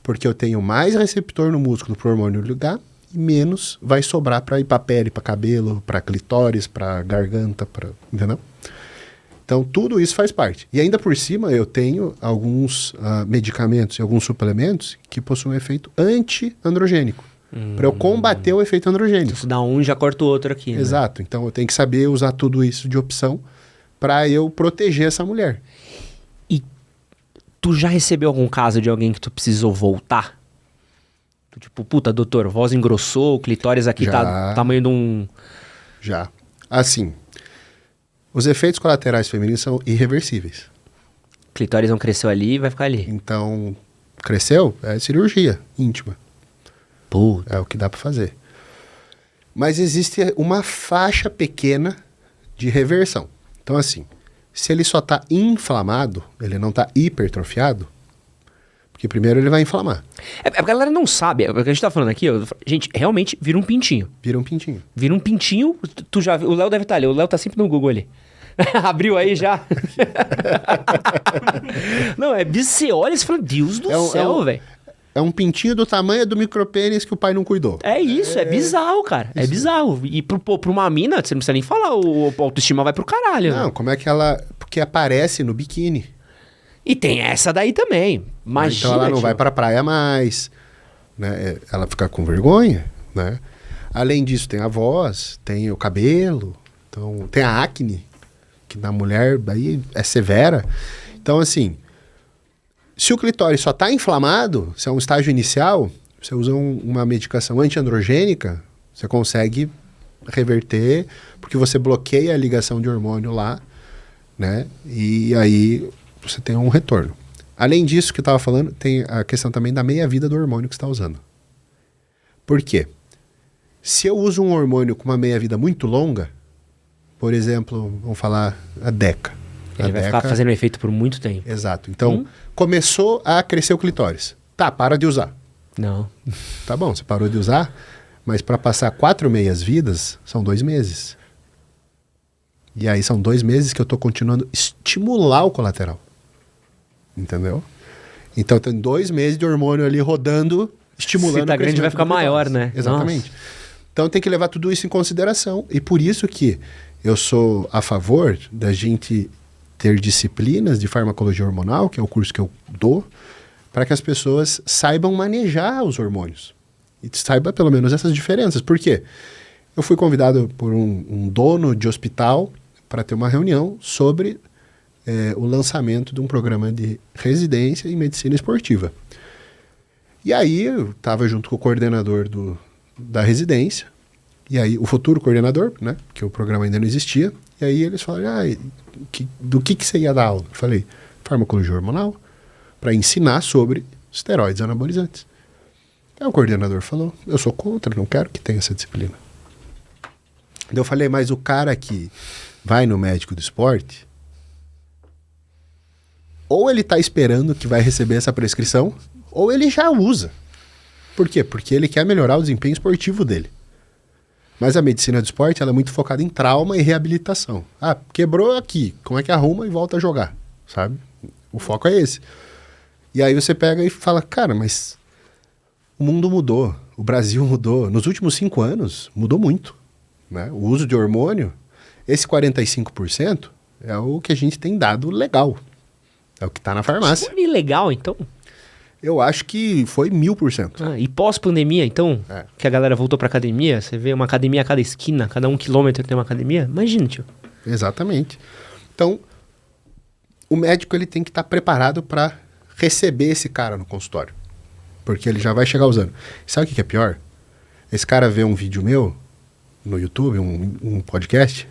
porque eu tenho mais receptor no músculo para o hormônio ligar e menos vai sobrar para ir para pele, para cabelo, para clitóris, para garganta, entendeu? Então, tudo isso faz parte. E ainda por cima, eu tenho alguns medicamentos e alguns suplementos que possuem um efeito anti-androgênico. Para eu combater o efeito androgênico. Se dá um, já corta o outro aqui. Exato. Né? Então, eu tenho que saber usar tudo isso de opção para eu proteger essa mulher. E tu já recebeu algum caso de alguém que tu precisou voltar? Tu, tipo, puta, doutor, voz engrossou, o clitóris aqui tá tamanho de um... Já. Assim... Os efeitos colaterais femininos são irreversíveis. O clitóris não cresceu ali e vai ficar ali. Então, cresceu, é cirurgia íntima. Puta. É o que dá para fazer. Mas existe uma faixa pequena de reversão. Então, assim, se ele só está inflamado, ele não está hipertrofiado, porque primeiro ele vai inflamar. A galera não sabe, o que a gente tá falando aqui, gente, realmente vira um pintinho. Vira um pintinho. Vira um pintinho, tu já viu, o Léo deve estar ali, o Léo tá sempre no Google ali. Abriu aí já. Não, você olha e você fala, Deus do céu, velho. É um pintinho do tamanho do micropênis que o pai não cuidou. É isso, é bizarro, cara. Isso. É bizarro. E pra uma mina, você não precisa nem falar, o autoestima vai pro caralho. Não, né? Como é que ela... Porque aparece no biquíni. E tem essa daí também. Imagina, então ela não vai pra praia mais, né? Ela fica com vergonha, né? Além disso, tem a voz, tem o cabelo, então, tem a acne, que na mulher daí é severa. Então, assim, se o clitóris só está inflamado, se é um estágio inicial, você usa uma medicação antiandrogênica, você consegue reverter, porque você bloqueia a ligação de hormônio lá, né? E aí você tem um retorno. Além disso que eu estava falando, tem a questão também da meia-vida do hormônio que você está usando. Por quê? Se eu uso um hormônio com uma meia-vida muito longa, por exemplo, vamos falar a DECA. Ele vai ficar fazendo efeito por muito tempo. Exato. Então, começou a crescer o clitóris. Tá, para de usar. Não. Tá bom, você parou de usar, mas para passar 4 meias-vidas, são 2 meses. E aí são 2 meses que eu estou continuando a estimular o colateral. Entendeu? Então tem 2 meses de hormônio ali rodando, estimulando. Se tá grande vai ficar maior, né? Exatamente. Nossa. Então tem que levar tudo isso em consideração. E por isso que eu sou a favor da gente ter disciplinas de farmacologia hormonal, que é o curso que eu dou, para que as pessoas saibam manejar os hormônios. E saiba pelo menos essas diferenças. Por quê? Eu fui convidado por um dono de hospital para ter uma reunião sobre o lançamento de um programa de residência em medicina esportiva. E aí eu estava junto com o coordenador da residência, e aí o futuro coordenador, né, porque o programa ainda não existia, e aí eles falaram, do que você ia dar aula? Eu falei, farmacologia hormonal, para ensinar sobre esteroides anabolizantes. Aí o coordenador falou, eu sou contra, não quero que tenha essa disciplina. Daí eu falei, mas o cara que vai no médico do esporte, ou ele está esperando que vai receber essa prescrição, ou ele já usa. Por quê? Porque ele quer melhorar o desempenho esportivo dele. Mas a medicina do esporte ela é muito focada em trauma e reabilitação. Ah, quebrou aqui, como é que arruma e volta a jogar? Sabe? O foco é esse. E aí você pega e fala, cara, mas o mundo mudou, o Brasil mudou. Nos últimos 5 anos, mudou muito. Né? O uso de hormônio, esse 45% é o que a gente tem dado legal. É o que está na farmácia. Foi legal, então? Eu acho que foi 1000%. E pós-pandemia, então, que a galera voltou pra academia, você vê uma academia a cada esquina, cada 1 quilômetro tem uma academia, imagina, tio. Exatamente. Então, o médico ele tem que estar preparado para receber esse cara no consultório. Porque ele já vai chegar usando. Sabe o que é pior? Esse cara vê um vídeo meu no YouTube, um podcast,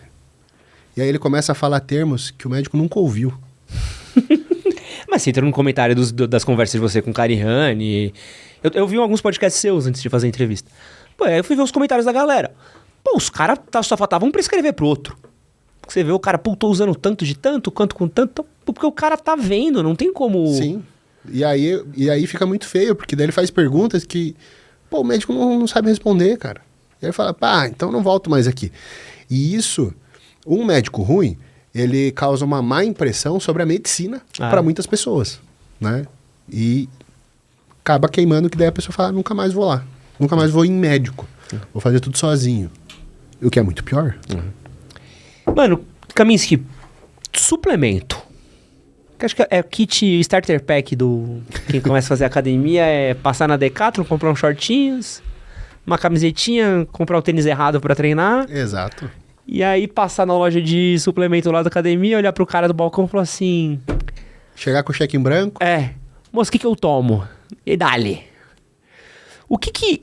e aí ele começa a falar termos que o médico nunca ouviu. Mas você entra no comentário das conversas de você com o Carihane. Eu vi alguns podcasts seus antes de fazer a entrevista. Pô, aí eu fui ver os comentários da galera. Pô, os caras só faltavam prescrever pro outro. Você vê o cara, pô, tô usando tanto de tanto, quanto com tanto. Porque o cara tá vendo, não tem como... Sim. E aí fica muito feio, porque daí ele faz perguntas que, pô, o médico não sabe responder, cara. E aí ele fala, pá, então não volto mais aqui. E isso, um médico ruim, ele causa uma má impressão sobre a medicina para muitas pessoas, né? E acaba queimando que daí a pessoa fala, nunca mais vou lá. Nunca mais vou em médico. Vou fazer tudo sozinho. O que é muito pior. Mano, Kaminski, suplemento. Que acho que é o kit starter pack do... Quem começa a fazer academia é passar na Decathlon, comprar uns shortinhos, uma camisetinha, comprar o tênis errado pra treinar. Exato. E aí passar na loja de suplemento lá da academia, olhar pro cara do balcão e falar assim... Chegar com o cheque em branco. Moço, o que eu tomo? E dali. O que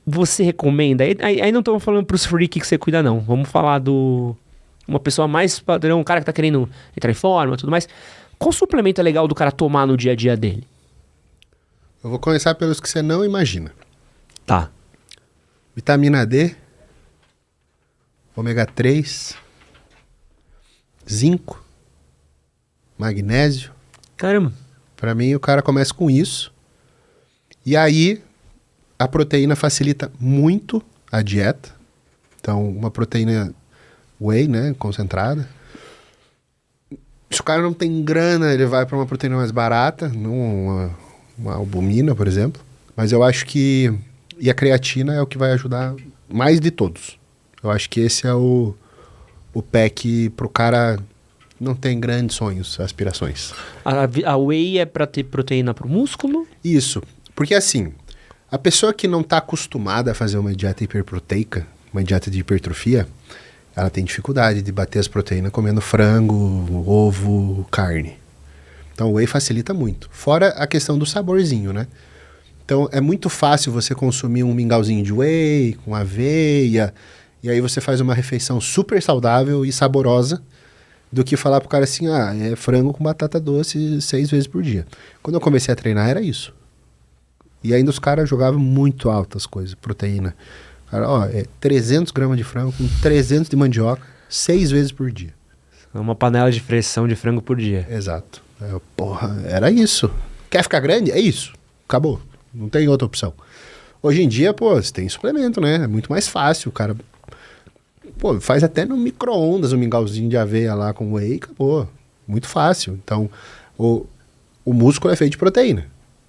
você recomenda? Aí não estamos falando pros freaks que você cuida, não. Vamos falar uma pessoa mais padrão, um cara que tá querendo entrar em forma e tudo mais. Qual suplemento é legal do cara tomar no dia a dia dele? Eu vou começar pelos que você não imagina. Tá. Vitamina D, ômega 3, zinco, magnésio. Caramba. Pra mim, o cara começa com isso. E aí, a proteína facilita muito a dieta. Então, uma proteína whey, né, concentrada. Se o cara não tem grana, ele vai para uma proteína mais barata, uma albumina, por exemplo. Mas eu acho que... E a creatina é o que vai ajudar mais de todos. Eu acho que esse é o pack pro cara não tem grandes sonhos, aspirações. A whey é pra ter proteína pro músculo? Isso. Porque assim, a pessoa que não está acostumada a fazer uma dieta hiperproteica, uma dieta de hipertrofia, ela tem dificuldade de bater as proteínas comendo frango, ovo, carne. Então o whey facilita muito. Fora a questão do saborzinho, né? Então é muito fácil você consumir um mingauzinho de whey, com aveia, e aí você faz uma refeição super saudável e saborosa, do que falar pro cara assim, é frango com batata doce 6 vezes por dia. Quando eu comecei a treinar era isso. E ainda os caras jogavam muito altas coisas, proteína. Cara, 300 gramas de frango com 300 de mandioca, 6 vezes por dia. Uma panela de pressão de frango por dia. Exato. Era isso. Quer ficar grande? É isso. Acabou. Não tem outra opção. Hoje em dia, você tem suplemento, né? É muito mais fácil. O cara, faz até no micro-ondas um mingauzinho de aveia lá com whey, acabou. Muito fácil. Então, o músculo é feito de proteína.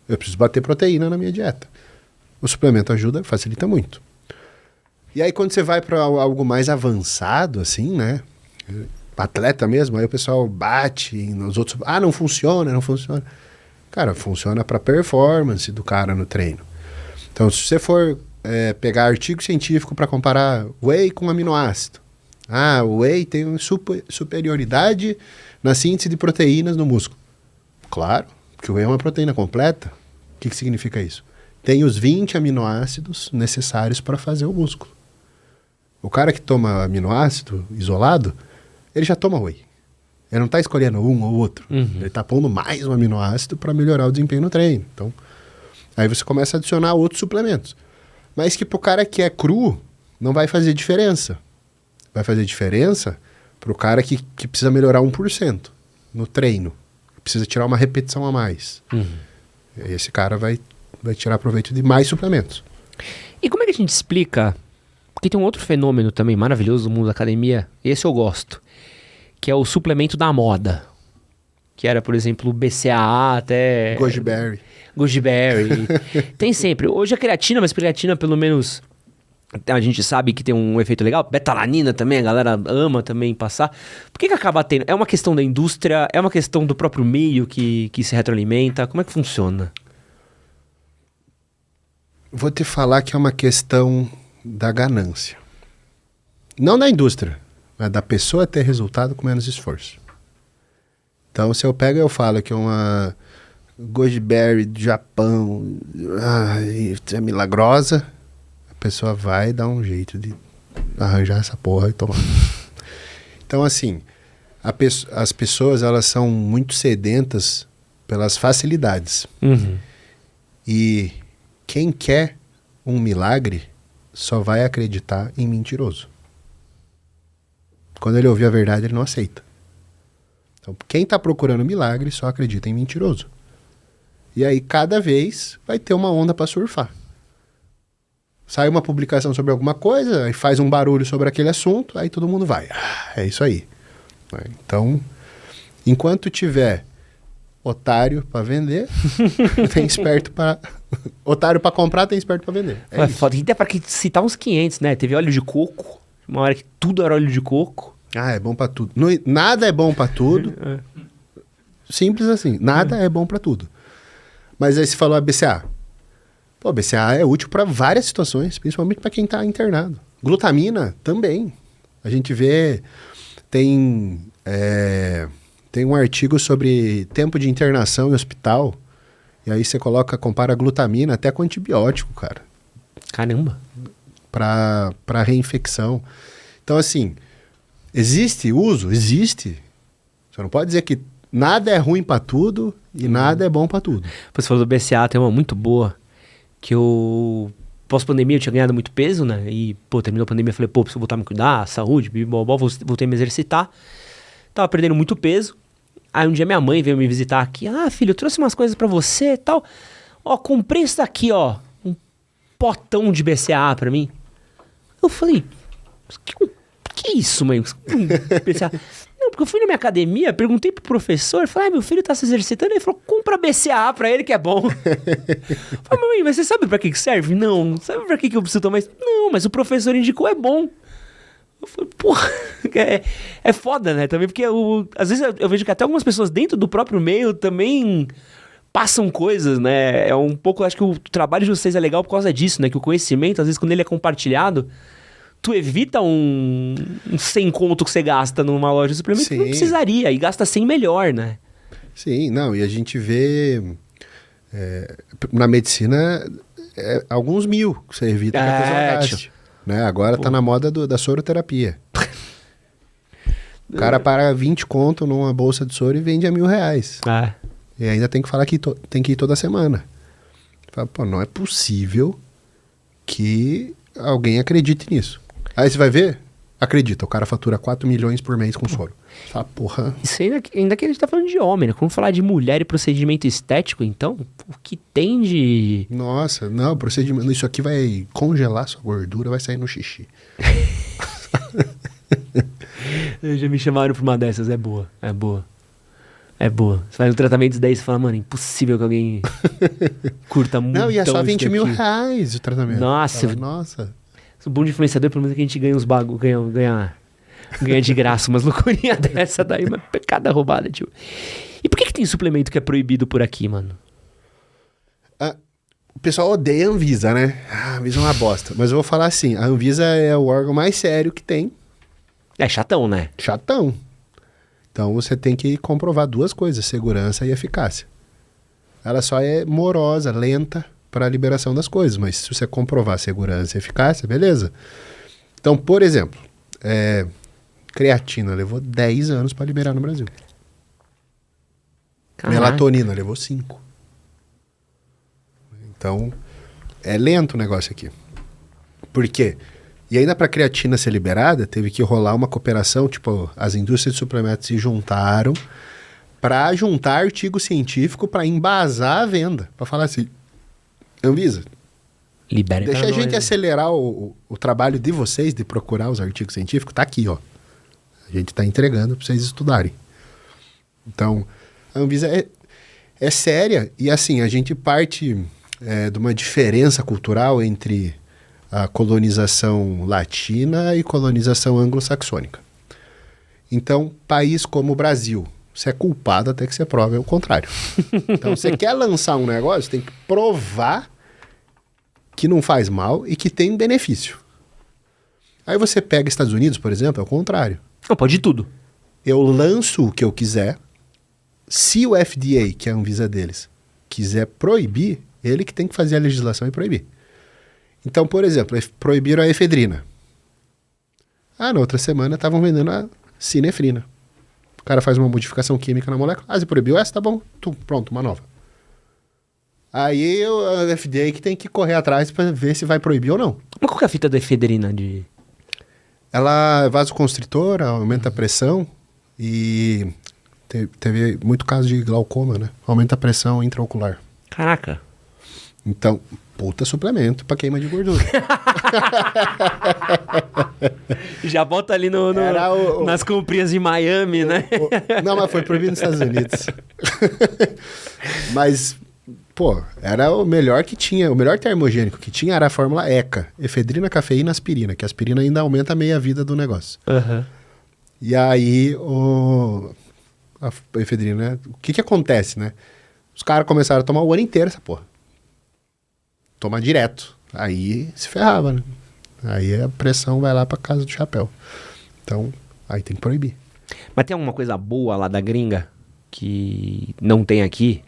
Eu preciso bater proteína na minha dieta. O suplemento ajuda, facilita muito. E aí, quando você vai para algo mais avançado, assim, né? Atleta mesmo, aí o pessoal bate nos outros. Não funciona, não funciona. Cara, funciona para performance do cara no treino. Então, se você for pegar artigo científico para comparar whey com aminoácido. Ah, o whey tem uma superioridade na síntese de proteínas no músculo. Claro, porque o whey é uma proteína completa. O que significa isso? Tem os 20 aminoácidos necessários para fazer o músculo. O cara que toma aminoácido isolado, ele já toma whey. Ele não está escolhendo um ou outro. Ele está pondo mais um aminoácido para melhorar o desempenho no treino. Então, aí você começa a adicionar outros suplementos. Mas que pro cara que é cru, não vai fazer diferença. Vai fazer diferença pro cara que precisa melhorar 1% no treino. Precisa tirar uma repetição a mais. Esse cara vai tirar proveito de mais suplementos. E como é que a gente explica? Porque tem um outro fenômeno também maravilhoso no mundo da academia, esse eu gosto, que é o suplemento da moda. Que era, por exemplo, o BCAA até... Goji Berry. Tem sempre. Hoje a creatina, mas creatina pelo menos a gente sabe que tem um efeito legal. Betalanina também, a galera ama também passar. Por que acaba tendo? É uma questão da indústria? É uma questão do próprio meio que se retroalimenta? Como é que funciona? Vou te falar que é uma questão da ganância. Não da indústria, mas da pessoa ter resultado com menos esforço. Então, se eu pego e eu falo que é uma Goji Berry do Japão é milagrosa, a pessoa vai dar um jeito de arranjar essa porra e tomar. Então, assim, as pessoas, elas são muito sedentas pelas facilidades. E quem quer um milagre só vai acreditar em mentiroso. Quando ele ouvir a verdade, ele não aceita. Então, quem está procurando milagre só acredita em mentiroso. E aí, cada vez, vai ter uma onda para surfar. Sai uma publicação sobre alguma coisa, aí faz um barulho sobre aquele assunto, aí todo mundo vai. É isso aí. Então, enquanto tiver otário para vender, tem esperto para... Otário para comprar, tem esperto para vender. É foda. Até para citar uns 500, né? Teve óleo de coco, uma hora que tudo era óleo de coco. É bom pra tudo. Nada é bom pra tudo. Simples assim. Nada é bom pra tudo. Mas aí você falou a BCA. Pô, BCA é útil pra várias situações, principalmente pra quem tá internado. Glutamina também. A gente vê... Tem um artigo sobre tempo de internação em hospital. E aí você compara a glutamina até com antibiótico, cara. Caramba. Pra reinfecção. Então, assim... Existe uso? Existe. Você não pode dizer que nada é ruim pra tudo e nada é bom pra tudo. Você falou do BCA, tem uma muito boa, que eu, pós-pandemia, eu tinha ganhado muito peso, né? E, terminou a pandemia, eu falei, preciso voltar a me cuidar, saúde, voltei a me exercitar. Tava perdendo muito peso. Aí um dia minha mãe veio me visitar aqui. Ah, filho, eu trouxe umas coisas pra você e tal. Ó, comprei isso daqui, ó. Um potão de BCA pra mim. Eu falei, que isso, mãe? Não, porque eu fui na minha academia, perguntei pro professor, falei, meu filho tá se exercitando, ele falou, compra BCA pra ele que é bom. Falei, mãe, mas você sabe pra que serve? Não. Sabe pra que eu preciso tomar isso? Não, mas o professor indicou, é bom. Eu falei, porra, é foda, né? Também porque às vezes eu vejo que até algumas pessoas dentro do próprio meio também passam coisas, né? É um pouco, acho que o trabalho de vocês é legal por causa disso, né? Que o conhecimento, às vezes, quando ele é compartilhado, tu evita um 100 conto que você gasta numa loja de suplemento que não precisaria, e gasta 100 melhor, né? Sim, não, e a gente vê na medicina alguns mil que você evita que a pessoa gaste. Né? Agora tá na moda da soroterapia. O cara paga 20 conto numa bolsa de soro e vende a R$1.000. E ainda tem que falar que tem que ir toda semana. Fala, pô, não é possível que alguém acredite nisso. Aí você vai ver, acredita, o cara fatura 4 milhões por mês com soro. Você fala, porra... Isso ainda que a gente tá falando de homem, né? Vamos falar de mulher e procedimento estético, então, o que tem de... Nossa, não, procedimento... Isso aqui vai congelar sua gordura, vai sair no xixi. Já me chamaram pra uma dessas, é boa. Você faz um tratamento daí e fala, mano, impossível que alguém curta muito. Não, e é só 20 mil reais o tratamento. Nossa. Fala, nossa. O bom de influenciador, pelo menos, é que a gente ganha uns ganha de graça umas loucurinhas dessa daí, uma pecada roubada, tio. E por que tem suplemento que é proibido por aqui, mano? O pessoal odeia a Anvisa, né? A Anvisa é uma bosta. Mas eu vou falar assim, a Anvisa é o órgão mais sério que tem. É chatão, né? Chatão. Então você tem que comprovar duas coisas, segurança e eficácia. Ela só é morosa, lenta para a liberação das coisas, mas se você comprovar segurança e eficácia, beleza. Então, por exemplo, creatina levou 10 anos para liberar no Brasil. Caraca. Melatonina levou 5. Então, é lento o negócio aqui. Por quê? E ainda para a creatina ser liberada, teve que rolar uma cooperação, tipo, as indústrias de suplementos se juntaram para juntar artigo científico para embasar a venda. Para falar assim, Anvisa, Libera deixa pra a gente nós. acelerar o trabalho de vocês de procurar os artigos científicos. Tá aqui, ó. A gente está entregando para vocês estudarem. Então, a Anvisa é séria. E assim, a gente parte de uma diferença cultural entre a colonização latina e colonização anglo-saxônica. Então, país como o Brasil, você é culpado até que você prove o contrário. Então, você quer lançar um negócio, tem que provar que não faz mal e que tem benefício. Aí você pega Estados Unidos, por exemplo, é o contrário. Não, pode tudo. Eu lanço o que eu quiser. Se o FDA, que é a Anvisa deles, quiser proibir, ele que tem que fazer a legislação e proibir. Então, por exemplo, proibiram a efedrina. Na outra semana estavam vendendo a sinefrina. O cara faz uma modificação química na molécula. Você proibiu essa? Tá bom. Pronto, uma nova. Aí a FDA que tem que correr atrás para ver se vai proibir ou não. Mas qual que é a fita da efedrina de... Ela é vasoconstritora, aumenta a pressão e teve muito caso de glaucoma, né? Aumenta a pressão intraocular. Caraca. Então, puta suplemento pra queima de gordura. Já bota ali nas comprinhas de Miami, né? Não, mas foi proibido nos Estados Unidos. Mas, pô, era o melhor que tinha. O melhor termogênico que tinha era a fórmula ECA. Efedrina, cafeína, aspirina. Que a aspirina ainda aumenta a meia-vida do negócio. Uhum. E aí, a efedrina... O que acontece, né? Os caras começaram a tomar o ano inteiro essa porra. Tomar direto. Aí se ferrava, né? Aí a pressão vai lá pra casa do chapéu. Então, aí tem que proibir. Mas tem alguma coisa boa lá da gringa que não tem aqui?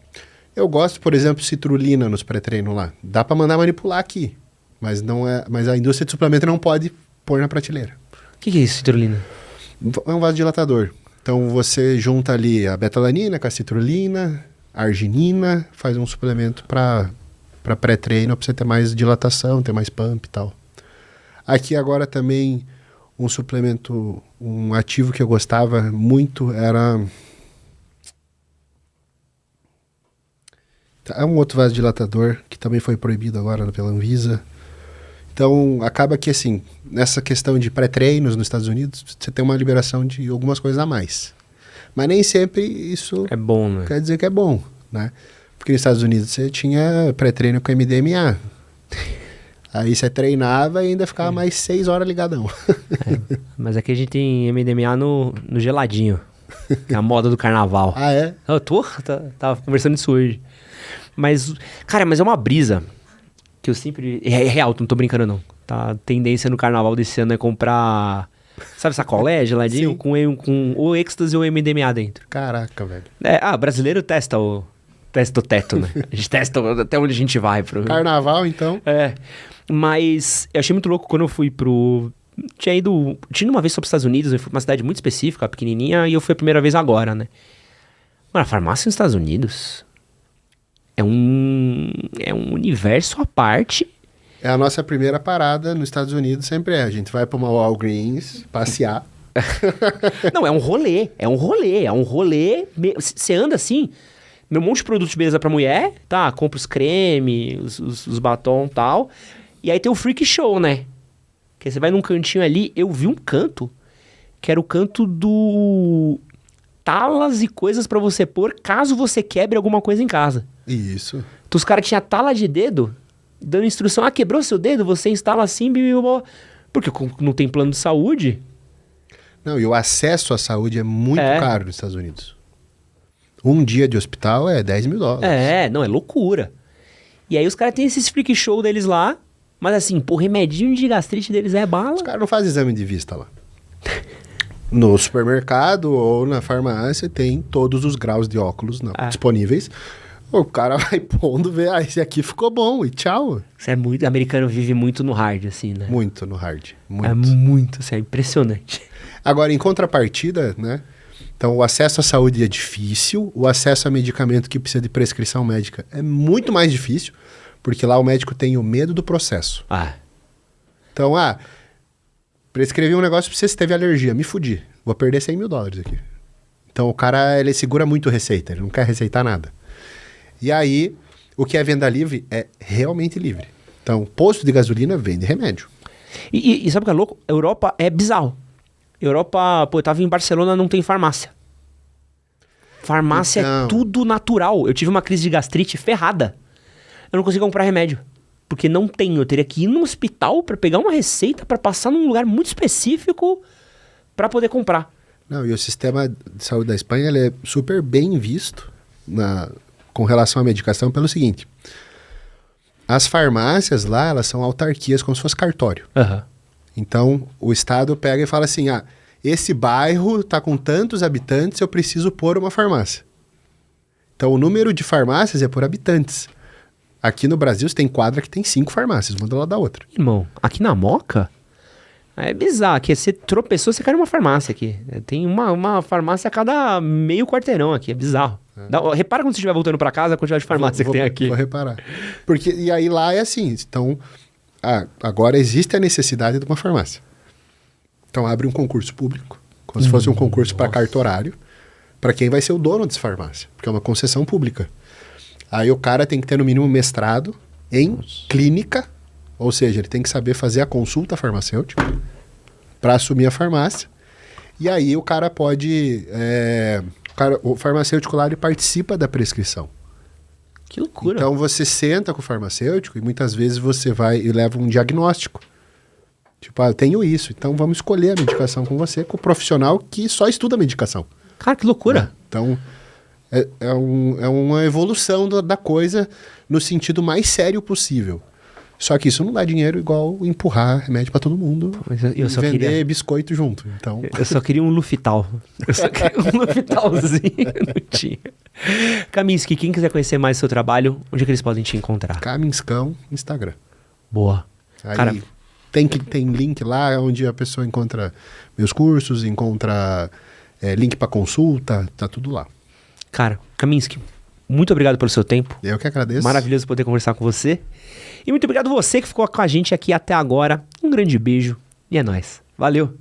Eu gosto, por exemplo, citrulina nos pré-treinos lá. Dá pra mandar manipular aqui. Mas a indústria de suplemento não pode pôr na prateleira. O que é isso, citrulina? É um vasodilatador. Então você junta ali a betalanina com a citrulina, a arginina, faz um suplemento para pré-treino, para você ter mais dilatação, ter mais pump e tal. Aqui agora também um suplemento, um ativo que eu gostava muito era... É um outro vasodilatador que também foi proibido agora pela Anvisa. Então, acaba que, assim, nessa questão de pré-treinos nos Estados Unidos, você tem uma liberação de algumas coisas a mais. Mas nem sempre isso É bom, né? quer dizer que é bom, né? Porque nos Estados Unidos você tinha pré-treino com MDMA. Aí você treinava e ainda ficava mais 6 horas ligadão. Mas aqui a gente tem MDMA no geladinho. Que é a moda do carnaval. Ah, é? Eu tava conversando isso hoje. Mas, cara, mas é uma brisa que eu sempre... É real, não tô brincando não. Tá? A tendência no carnaval desse ano é comprar... Sabe sacolé, geladinho? Sim. Com ou êxtase ou MDMA dentro. Caraca, velho. Brasileiro testa o teto, né? A gente testa até onde a gente vai. Carnaval, então. Mas eu achei muito louco quando eu fui tinha ido uma vez só pros Estados Unidos, eu fui pra uma cidade muito específica, pequenininha, e eu fui a primeira vez agora, né? Mano, a farmácia nos Estados Unidos é um universo à parte. É a nossa primeira parada nos Estados Unidos, sempre é. A gente vai pra uma Walgreens passear. Não, é um rolê. Você anda assim, meu monte de produto de beleza pra mulher, tá? Compra os cremes, os batom e tal. E aí tem o freak show, né? Que você vai num cantinho ali, eu vi um canto, que era o canto do talas e coisas pra você pôr caso você quebre alguma coisa em casa. Isso. Então os caras tinham tala de dedo, dando instrução, quebrou seu dedo, você instala assim, porque não tem plano de saúde. Não, e o acesso à saúde é muito caro nos Estados Unidos. Um dia de hospital é $10.000. Não, é loucura. E aí os caras têm esses freak show deles lá, mas assim, pô, o remedinho de gastrite deles é bala. Os caras não fazem exame de vista lá. No supermercado ou na farmácia tem todos os graus de óculos disponíveis. O cara vai pondo, vê, esse aqui ficou bom e tchau. Isso é muito, americano vive muito no hard, assim, né? Muito no hard, muito. É muito, assim, é impressionante. Agora, em contrapartida, né? Então, o acesso à saúde é difícil, o acesso a medicamento que precisa de prescrição médica é muito mais difícil, porque lá o médico tem o medo do processo. Então, prescrevi um negócio pra você teve alergia, me fudi, vou perder $100.000 aqui. Então, o cara, ele segura muito receita, ele não quer receitar nada. E aí, o que é venda livre é realmente livre. Então, posto de gasolina vende remédio. E sabe o que é louco? Europa é bizarro. Europa, pô, eu tava em Barcelona, não tem farmácia. Farmácia é tudo natural. Eu tive uma crise de gastrite ferrada. Eu não consegui comprar remédio. Porque não tem. Eu teria que ir num hospital pra pegar uma receita pra passar num lugar muito específico pra poder comprar. Não, e o sistema de saúde da Espanha ele é super bem visto com relação à medicação pelo seguinte. As farmácias lá, elas são autarquias como se fosse cartório. Então, o Estado pega e fala assim, esse bairro tá com tantos habitantes, eu preciso pôr uma farmácia. Então, o número de farmácias é por habitantes. Aqui no Brasil, você tem quadra que tem 5 farmácias, uma do lado da outra. Irmão, aqui na Moca, é bizarro. Aqui, você tropeçou, você cai numa farmácia aqui. Tem uma farmácia a cada meio quarteirão aqui, é bizarro. Repara quando você estiver voltando pra casa, a quantidade de farmácia que tem aqui. Vou reparar. E aí lá é assim, então, agora existe a necessidade de uma farmácia. Então abre um concurso público, como se fosse um concurso para cartorário, para quem vai ser o dono dessa farmácia, porque é uma concessão pública. Aí o cara tem que ter no mínimo mestrado em clínica, ou seja, ele tem que saber fazer a consulta farmacêutica para assumir a farmácia. E aí o cara pode... o farmacêutico lá ele participa da prescrição. Que loucura. Então você senta com o farmacêutico e muitas vezes você vai e leva um diagnóstico. Tipo, eu tenho isso, então vamos escolher a medicação com você, com o profissional que só estuda a medicação. Cara, que loucura. Então, é uma evolução da coisa no sentido mais sério possível. Só que isso não dá dinheiro igual empurrar remédio pra todo mundo e vender biscoito junto. Então... Eu só queria um Lufital. Eu só queria um Lufitalzinho, não tinha. Kaminski, quem quiser conhecer mais o seu trabalho, onde é que eles podem te encontrar? Kaminskão, Instagram. Boa. Aí cara, tem link lá onde a pessoa encontra meus cursos, encontra link pra consulta, tá tudo lá. Cara, Kaminski, muito obrigado pelo seu tempo. Eu que agradeço. Maravilhoso poder conversar com você. E muito obrigado você que ficou com a gente aqui até agora. Um grande beijo e é nóis. Valeu!